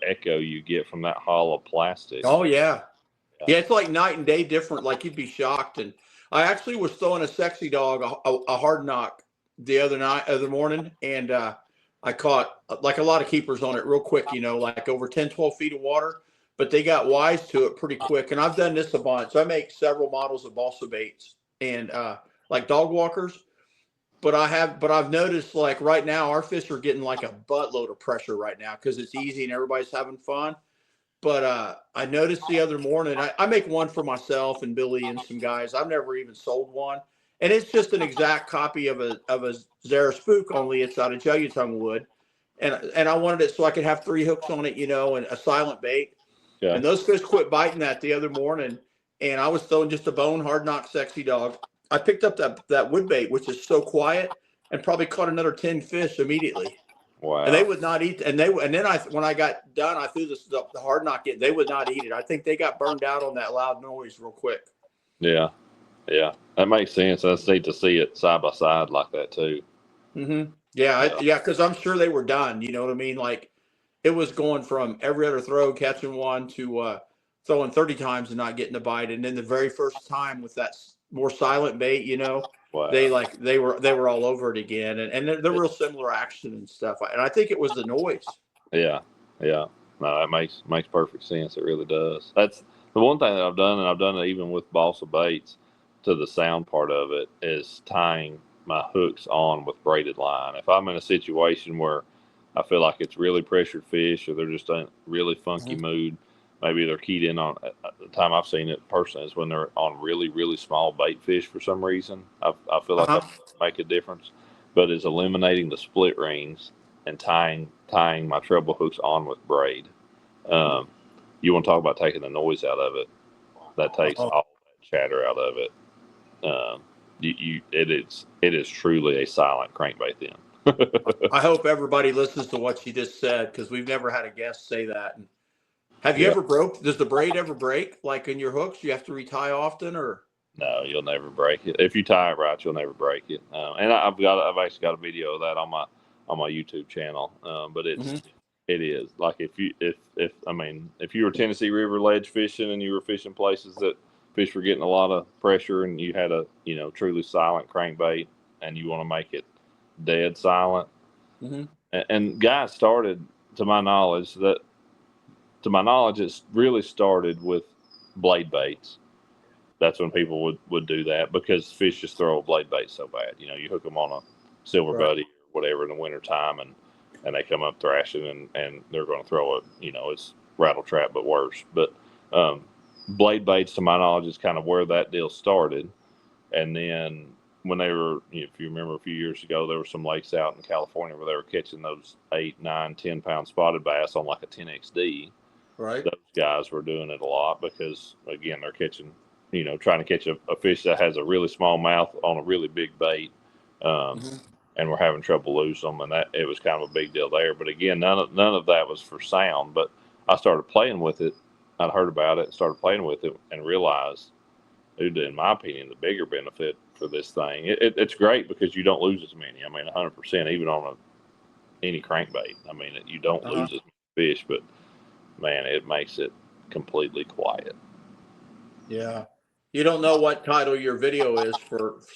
echo you get from that hollow plastic. Oh yeah. Yeah, it's like night and day different. Like you'd be shocked. And I actually was throwing a sexy dog, a hard knock the other morning, and I caught like a lot of keepers on it real quick, like over 10, 12 feet of water, but they got wise to it pretty quick. And I've done this a bunch. I make several models of balsa baits and like dog walkers. But I've noticed like right now our fish are getting like a buttload of pressure right now because it's easy and everybody's having fun. But I noticed the other morning, I make one for myself and Billy and some guys. I've never even sold one. And it's just an exact copy of a Zara Spook, only it's out of Jellytongue wood. And I wanted it so I could have 3 hooks on it, and a silent bait. Yeah. And those fish quit biting that the other morning. And I was throwing just a bone hard knock sexy dog. I picked up that wood bait, which is so quiet, and probably caught another 10 fish immediately. Wow. And they would not eat. And then when I got done, I threw the hard knock in. They would not eat it. I think they got burned out on that loud noise real quick. Yeah. Yeah. That makes sense. That's neat to see it side by side like that too. Mm-hmm. Yeah. Because I'm sure they were done. You know what I mean? Like it was going from every other throw, catching one, to throwing 30 times and not getting a bite. And then the very first time with that more silent bait, Wow. they were all over it again, and they're real similar action and stuff. And I think it was the noise. Yeah. No, that makes perfect sense. It really does. That's the one thing that I've done, and I've done it even with balsa baits. To the sound part of it is tying my hooks on with braided line. If I'm in a situation where I feel like it's really pressured fish, or they're just in a really funky mood, maybe they're keyed in on. The time I've seen it personally is when they're on really, really small bait fish for some reason. I feel like that make a difference, but it's eliminating the split rings and tying my treble hooks on with braid. You want to talk about taking the noise out of it? That takes all that chatter out of it. It is truly a silent crankbait then. I hope everybody listens to what you just said, because we've never had a guest say that. And have you ever does the braid ever break, like in your hooks? You have to retie often, or? No, you'll never break it. If you tie it right, you'll never break it. And I've actually got a video of that on my YouTube channel. But it is like if you were Tennessee River ledge fishing and you were fishing places that fish were getting a lot of pressure, and you had a truly silent crankbait, and you want to make it dead silent. And guys started, to my knowledge, it really started with blade baits. That's when people would do that, because fish just throw a blade bait so bad. You hook them on a silver buddy or whatever in the wintertime, and they come up thrashing, and they're going to throw it. It's rattle trap, but worse. But blade baits, to my knowledge, is kind of where that deal started. And then when they were, if you remember a few years ago, there were some lakes out in California where they were catching those 8, 9, 10-pound spotted bass on like a 10XD. Right. Those guys were doing it a lot because, again, they're catching, trying to catch a fish that has a really small mouth on a really big bait. And we're having trouble losing them. And it was kind of a big deal there. But again, none of that was for sound. But I started playing with it. I'd heard about it, started playing with it, and realized, dude, in my opinion, the bigger benefit for this thing, it's great because you don't lose as many. 100%, even on any crankbait. You don't lose as many fish, but man, it makes it completely quiet. Yeah. You don't know what title your video is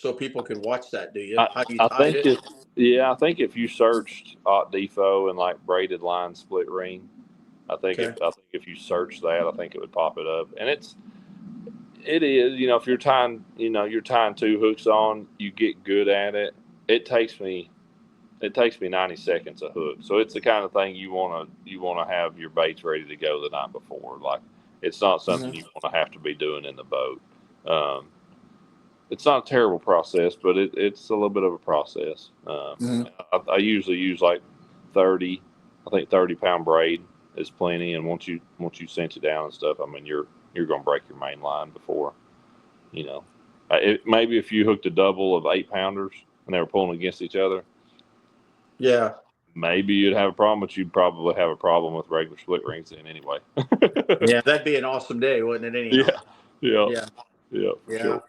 so people can watch that, do you? I think if you searched Ott DeFoe and like braided line split ring, I think if you search that, I think it would pop it up. And it is, if you're tying 2 hooks on, you get good at it. It takes me it takes me 90 seconds a hook. So it's the kind of thing you want to have your baits ready to go the night before. Like, it's not something you want to have to be doing in the boat. It's not a terrible process, but it's a little bit of a process. I usually use like 30 pound braid is plenty. And once you cinch it down and stuff, I mean, you're going to break your main line before, maybe if you hooked a double of 8-pounders and they were pulling against each other. Yeah. Maybe you'd have a problem, but you'd probably have a problem with regular split rings then anyway. Yeah, that'd be an awesome day, wouldn't it? Anyhow. Yeah. Sure.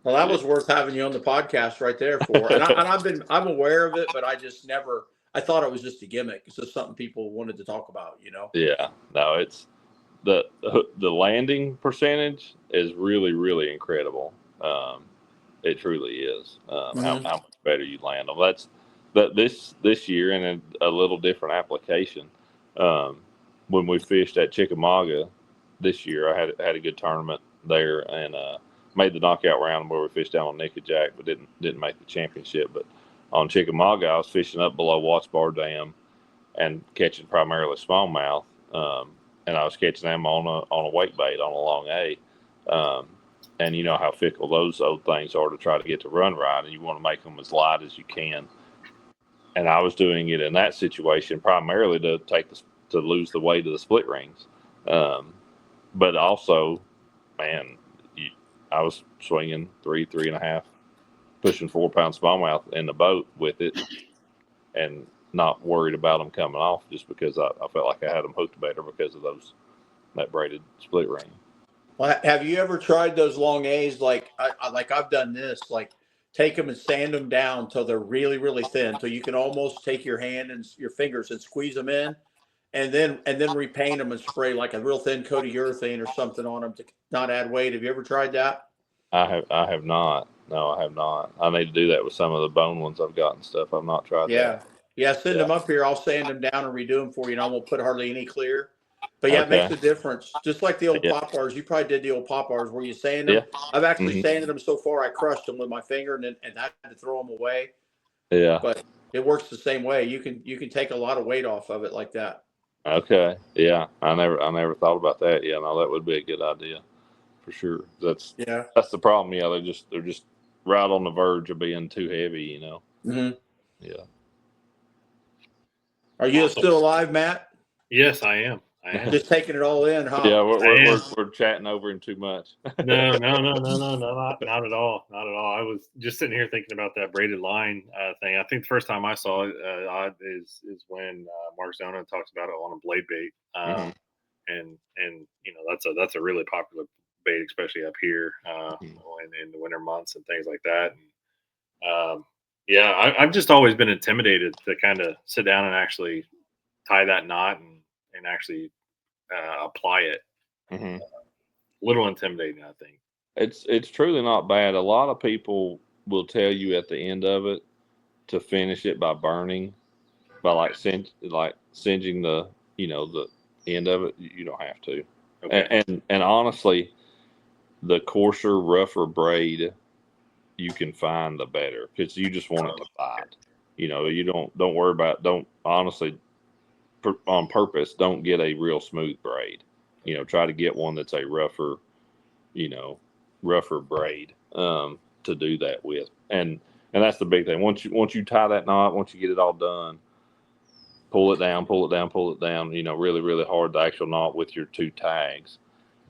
Well, that was worth having you on the podcast right there for. And I'm aware of it, but I just never. I thought it was just a gimmick. It's just something people wanted to talk about, Yeah. No, it's the landing percentage is really, really incredible. It truly is. How much better you land them. This year in a little different application. When we fished at Chickamauga this year, I had a good tournament there and made the knockout round where we fished down on Nickajack, but didn't make the championship. But on Chickamauga, I was fishing up below Watts Bar Dam and catching primarily smallmouth, and I was catching them on a wake bait on a long A. And you know how fickle those old things are to try to get to run right, and you want to make them as light as you can. And I was doing it in that situation primarily to lose the weight of the split rings. But also, man, I was swinging 3.5, pushing 4 pound smallmouth in the boat with it and not worried about them coming off just because I felt like I had them hooked better because of that braided split ring. Well, have you ever tried those long A's? Like I've done this, like take them and sand them down till they're really, really thin, till you can almost take your hand and your fingers and squeeze them in, and then repaint them and spray like a real thin coat of urethane or something on them to not add weight. Have you ever tried that? I have not. No, I have not. I need to do that with some of the bone ones I've got and stuff. I've not tried that. Yeah, send them up here. I'll sand them down and redo them for you, and I won't put hardly any clear. But yeah, Okay. It makes a difference. Just like the old pop bars. You probably did the old pop bars where you sand them. Yeah. I've actually sanded them so far I crushed them with my finger and I had to throw them away. Yeah. But it works the same way. You can take a lot of weight off of it like that. Okay. Yeah. I never thought about that. Yeah, no, that would be a good idea for sure. That's the problem. Yeah, they're just right on the verge of being too heavy, Mm-hmm. Yeah. Are you still alive, Matt? Yes, I am. Just taking it all in, huh? Yeah, we're chatting over him too much. No, not at all. Not at all. I was just sitting here thinking about that braided line thing. I think the first time I saw it is when Mark Zona talks about it on a blade bait, and that's a really popular bait, especially up here in the winter months and things like that. And I've just always been intimidated to kind of sit down and actually tie that knot and actually apply it. A little intimidating, I think. It's truly not bad. A lot of people will tell you at the end of it to finish it by burning, by singeing the the end of it. You don't have to. Okay. And honestly, the coarser, rougher braid you can find, the better, because you just want it to bite. You don't worry about. Don't honestly. On purpose, don't get a real smooth braid. Try to get one that's a rougher braid to do that with. And that's the big thing. Once you tie that knot, once you get it all done, pull it down, really, really hard, the actual knot with your 2 tags.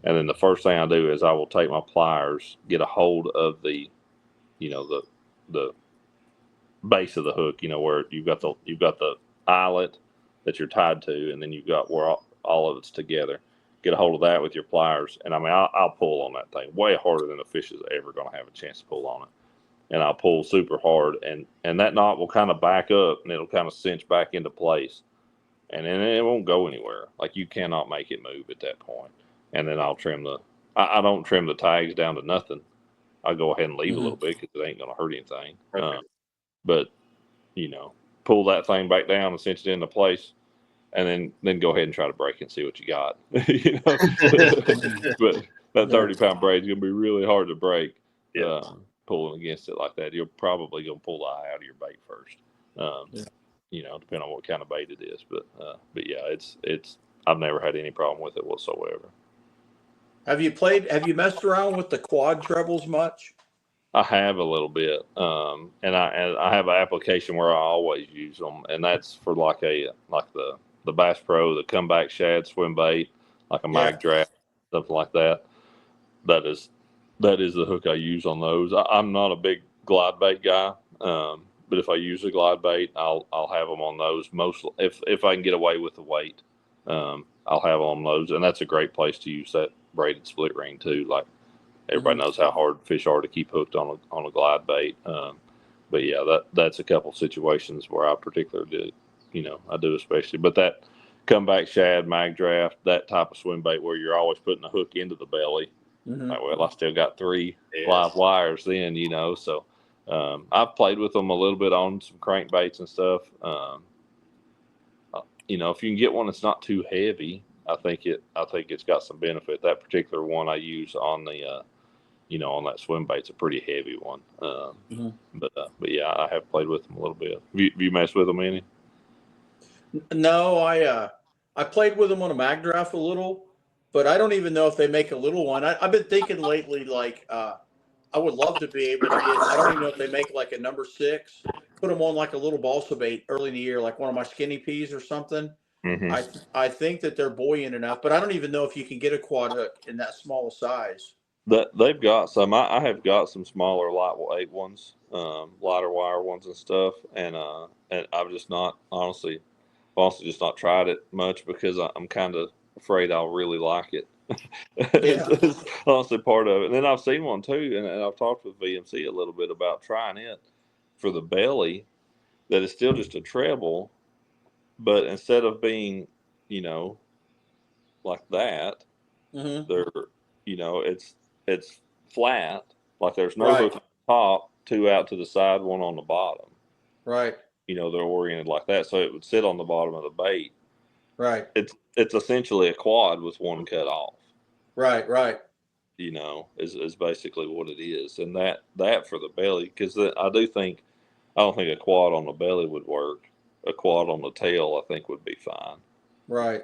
And then the first thing I do is I will take my pliers, get a hold of the base of the hook, where you've got the eyelet that you're tied to, and then you've got where all of it's together. Get a hold of that with your pliers, and I mean, I'll pull on that thing way harder than a fish is ever going to have a chance to pull on it. And I'll pull super hard, and that knot will kind of back up, and it'll kind of cinch back into place, and then it won't go anywhere. Like, you cannot make it move at that point. And then I'll trim I don't trim the tags down to nothing. I'll go ahead and leave a little bit because it ain't going to hurt anything. Okay. But pull that thing back down and cinch it into place, and then go ahead and try to break it and see what you got. But that 30-pound braid is going to be really hard to break. Pulling against it like that. You're probably going to pull the eye out of your bait first. depending on what kind of bait it is. But yeah, it's I've never had any problem with it whatsoever. Have you messed around with the quad trebles much? I have a little bit, and I have an application where I always use them, and that's for like the Bass Pro, the comeback shad swim bait, like a mag draft, stuff like that. That is the hook I use on those. I'm not a big glide bait guy, but if I use a glide bait, I'll have them on those. Mostly, if I can get away with the weight, I'll have them on those, and that's a great place to use that braided split ring too. Like everybody knows how hard fish are to keep hooked on a glide bait. But yeah, that's a couple situations where I particularly do, I do especially. But that comeback shad, mag draft, that type of swim bait where you're always putting a hook into the belly. Like, well, I still got 3 live wires then, so I've played with them a little bit on some crankbaits and stuff. If you can get one that's not too heavy, I think it's got some benefit. That particular one I use on the on that swim bait's a pretty heavy one. But yeah, I have played with them a little bit. Have you messed with them any? No, I played with them on a mag draft a little, but I don't even know if they make a little one. I've been thinking lately, like I would love to be able to get. I don't even know if they make like a number 6. Put them on like a little balsa bait early in the year, like one of my skinny peas or something. I think that they're buoyant enough, but I don't even know if you can get a quad hook in that small size. That they've got some. I have got some smaller lightweight ones, lighter wire ones and stuff, and I've just not honestly just not tried it much because I'm kind of afraid I'll really like it. It's honestly part of it. And then I've seen one too, and I've talked with VMC a little bit about trying it for the belly. That is still just a treble, but instead of being, like that, they're, it's flat. Like there's no hook on the top, 2 out to the side, 1 on the bottom. Right. They're oriented like that, so it would sit on the bottom of the bait. Right. It's essentially a quad with 1 cut off. Right. Is basically what it is, and that for the belly, because I don't think a quad on the belly would work. A quad on the tail, I think, would be fine. Right.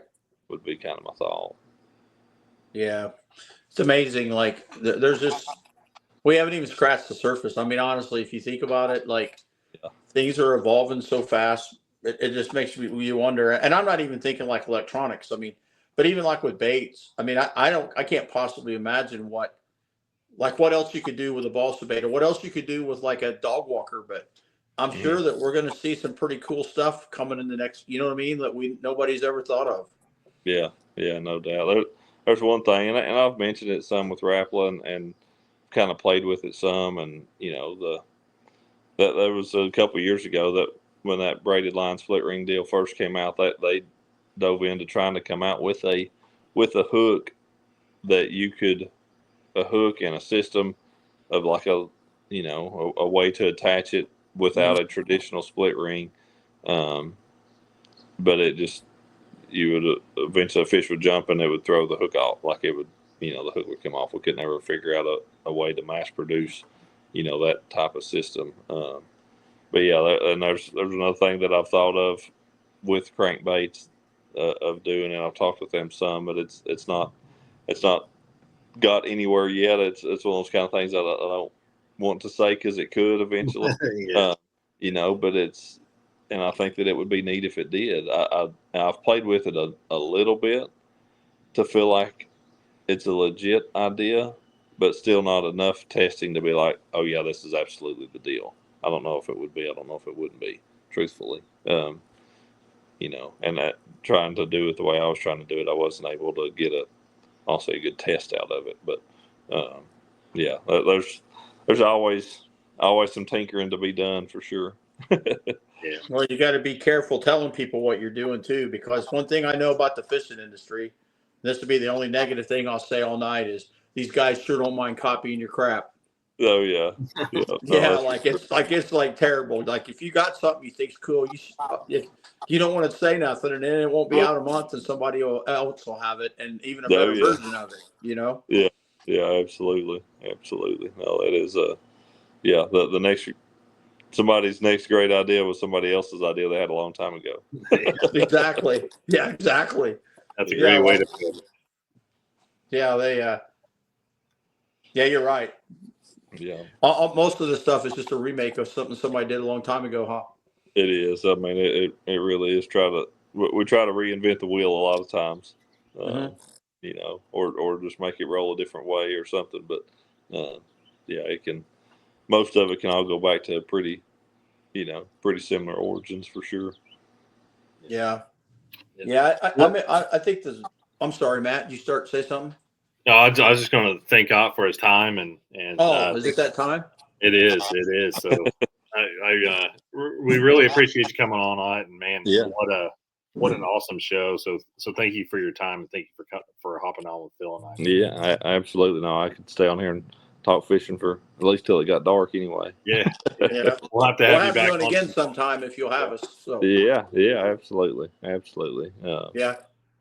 Would be kind of my thought. Yeah, it's amazing. Like there's just we haven't even scratched the surface. I mean, honestly, if you think about it, like things are evolving so fast. It just makes you wonder. And I'm not even thinking like electronics. I mean, but even like with baits, I mean, I can't possibly imagine what else you could do with a balsa bait or what else you could do with like a dog walker. But I'm sure that we're going to see some pretty cool stuff coming in the next, you know what I mean? That nobody's ever thought of. Yeah, no doubt. There's one thing, and I've mentioned it some with Rapala and kind of played with it some, and that there was a couple of years ago that when that braided line split ring deal first came out, that they dove into trying to come out with a hook that you could a hook and a system of like a way to attach it without a traditional split ring, but it just you would eventually a fish would jump and it would throw the hook off, like it would the hook would come off. We could never figure out a way to mass produce that type of system. But yeah, and there's another thing that I've thought of with crankbaits of doing, and I've talked with them some, but it's not got anywhere yet. It's one of those kind of things that I don't want to say because it could eventually, but and I think that it would be neat if it did. I've played with it a little bit to feel like it's a legit idea, but still not enough testing to be like, oh yeah, this is absolutely the deal. I don't know if it would be. I don't know if it wouldn't be, truthfully. And that trying to do it the way I was trying to do it, I wasn't able to get a good test out of it. But yeah, there's always some tinkering to be done for sure. Yeah. Well, you got to be careful telling people what you're doing too, because one thing I know about the fishing industry, this would be the only negative thing I'll say all night, is these guys sure don't mind copying your crap. Oh yeah, it's like terrible. Like if you got something you think's cool, you don't want to say nothing, and then it won't be out a month, and somebody else will have it, and even a better version of it. Yeah, absolutely. No, it is the next somebody's next great idea was somebody else's idea they had a long time ago. Exactly. Yeah, exactly. That's a great way to put it. Yeah, yeah, you're right. Yeah, Most of this stuff is just a remake of something somebody did a long time ago, huh? it is. I mean, it really is. We try to reinvent the wheel a lot of times, Mhm. you know, or just make it roll a different way or something. But yeah, it can. Most of it can all go back to pretty similar origins for sure. Yeah. Yeah. Yeah, I What? mean, I think this. I'm sorry, Matt. You say something? No, I was just going to thank Ott for his time, and Oh, is it that time? it is. So we really appreciate you coming on, Ott, and man, Yeah. what an awesome show. So thank you for your time, and thank you for hopping on with Phil and I. Yeah, I absolutely know. I could stay on here and talk fishing for at least till it got dark anyway. Yeah, Yeah. we'll have to We'll have you have back you on on again sometime if you'll have us. So Yeah, absolutely. yeah.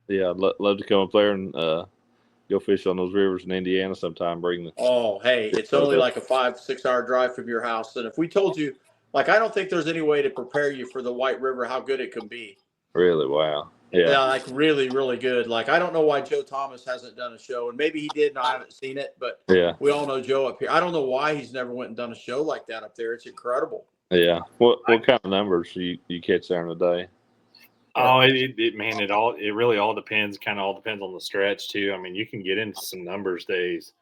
Yeah, I'd love to come up there and go fish on those rivers in Indiana sometime. Bring the Oh, hey, it's only like a 5-6 hour drive from your house, and if we told you, like, I don't think there's any way to prepare you for the White River, how good it can be. really wow. Yeah, Yeah, like really, really good. Like, I don't know why Joe Thomas hasn't done a show, and maybe he did, and I haven't seen it, but yeah, we all know Joe up here. I don't know why he's never went and done a show like that up there. It's incredible. yeah. What kind of numbers you catch there in a day? Oh, man, it really all depends. Kind of all depends on the stretch too. I mean, you can get into some numbers days.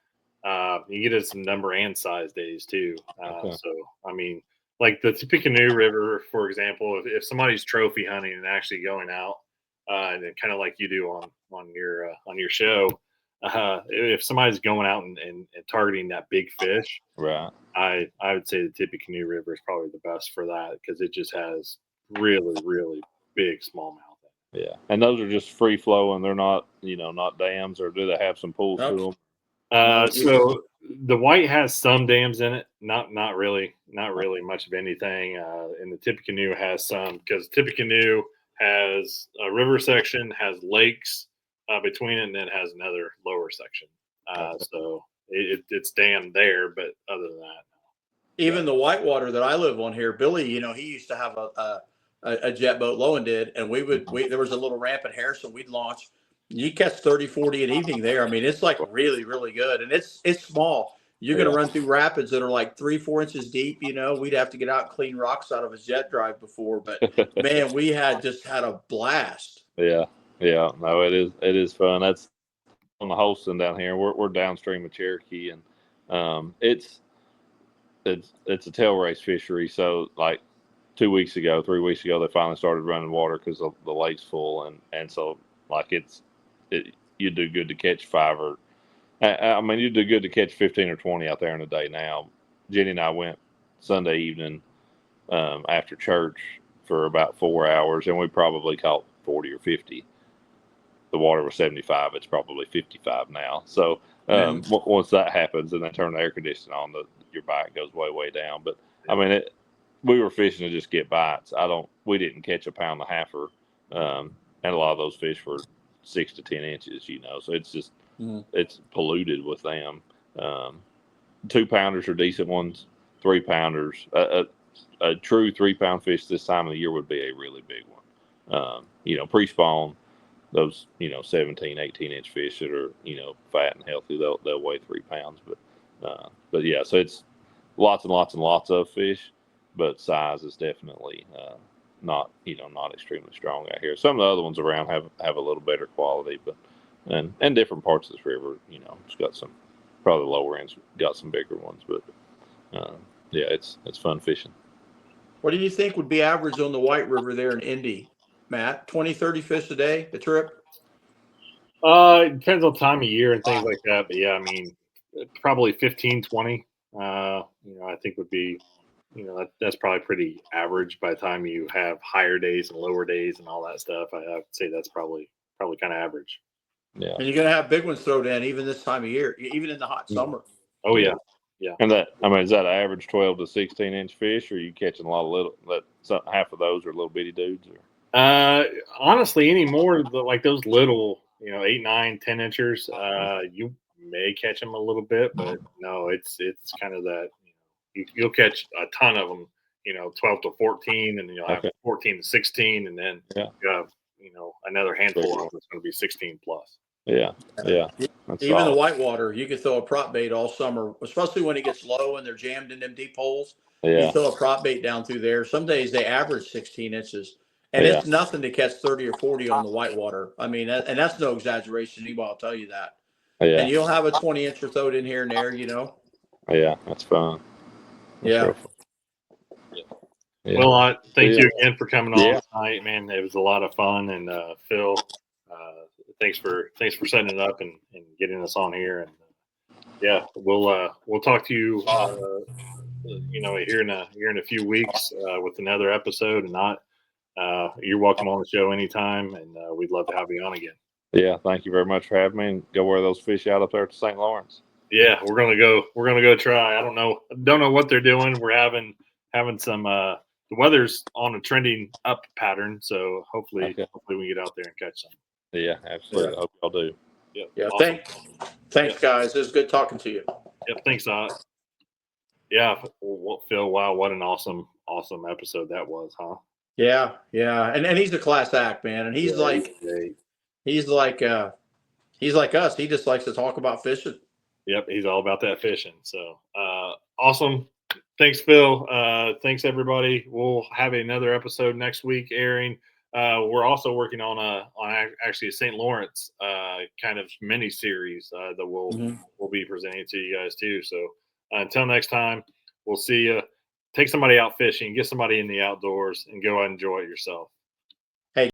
You get into some number and size days too. Okay. So I mean, like the Tippecanoe River, for example, if somebody's trophy hunting and actually going out, and kind of like you do on your show, if somebody's going out and targeting that big fish, Right. I would say the Tippecanoe River is probably the best for that because it just has really big smallmouth. Yeah, and those are just free flowing. They're not not dams, or do they have some pools to them? So the white has some dams in it, not really much of anything. And the Tippecanoe has some because Tippecanoe has a river section, has lakes between it, and then has another lower section. So it's dammed there, but other than that, Even the whitewater that I live on here, Billy, he used to have a jet boat, Lowen did, and there was a little ramp in Harrison we'd launch. You catch 30, 40 an evening there. I mean, it's like really, really good. And it's small. You're going to run through rapids that are like 3-4 inches deep. We'd have to get out and clean rocks out of a jet drive before, but man, we had a blast. Yeah. No, it is fun. That's on the Holston down here. We're downstream of Cherokee, and it's a tail race fishery. So like 3 weeks ago, they finally started running water because the lake's full, and so like you do good to catch 5 or I mean you do good to catch 15 or 20 out there in a day. Now Jenny and I went Sunday evening after church for about 4 hours, and we probably caught 40 or 50. The water was 75. It's probably 55 now. So once that happens and they turn the air conditioning on, your bite goes way down. But I mean, we were fishing to just get bites. We didn't catch a pound and a halfer, and a lot of those fish were 6 to 10 inches. So it's just it's polluted with them. 2-pounders are decent ones. 3-pounders, a true 3-pound fish this time of the year would be a really big one. Pre-spawn. Those 17, 18-inch fish that are fat and healthy, they'll weigh 3 pounds. But yeah, so it's lots and lots of fish, but size is definitely not extremely strong out here. Some of the other ones around have a little better quality, but and different parts of this river, it's got some probably lower ends, got some bigger ones, but yeah, it's fun fishing. What do you think would be average on the White River there in Indy, Matt? 20, 30 fish a day, a trip? it depends on time of year and things like that. But yeah, I mean, probably 15, 20. I think would be, that's probably pretty average by the time you have higher days and lower days and all that stuff. I would say that's probably kind of average. Yeah, and you're going to have big ones thrown in even this time of year, even in the hot summer. Oh yeah. And is that an average 12 to 16-inch fish, or are you catching a lot of half of those are little bitty dudes? Or? Honestly, anymore like those little, 8, 9, 10 inchers, you may catch them a little bit, but no, it's kind of that. You'll catch a ton of them, 12 to 14, and you'll have Okay. 14 to 16, and then Yeah. you have another handful Sure. of them that's going to be 16 plus. Yeah. That's Even the solid. whitewater, you can throw a prop bait all summer, especially when it gets low and they're jammed in them deep holes. You Yeah. throw a prop bait down through there. Some days they average 16 inches, and Yeah. it's nothing to catch 30 or 40 on the whitewater. I mean, and that's no exaggeration. Anybody will tell you that. Yeah. And you'll have a 20-incher thrown in here and there, Yeah. That's fun. That's Yeah. real fun. Yeah. Well, thank Yeah. you again for coming on Yeah. tonight, man. It was a lot of fun, and Phil, thanks for setting it up and getting us on here. And yeah, we'll talk to you, here in a few weeks with another episode. And not, you're welcome on the show anytime, and we'd love to have you on again. Yeah. Thank you very much for having me, and go wear those fish out up there to St. Lawrence. Yeah, we're gonna go try. I don't know what they're doing. We're having some. The weather's on a trending up pattern, so hopefully we can get out there and catch some. Yeah, absolutely. I hope y'all do. Yep. Yeah. Awesome. Thanks, guys. It was good talking to you. Yep. Thanks, yeah, Phil. Wow, what an awesome episode that was, huh? Yeah. And he's a class act, man. And he's like us. He just likes to talk about fishing. Yep, he's all about that fishing. So awesome. Thanks, Phil. Thanks, everybody. We'll have another episode next week airing. We're also working on actually a St. Lawrence kind of mini series that we'll be presenting to you guys too. So until next time, we'll see you. Take somebody out fishing, get somebody in the outdoors, and go and enjoy it yourself. Hey.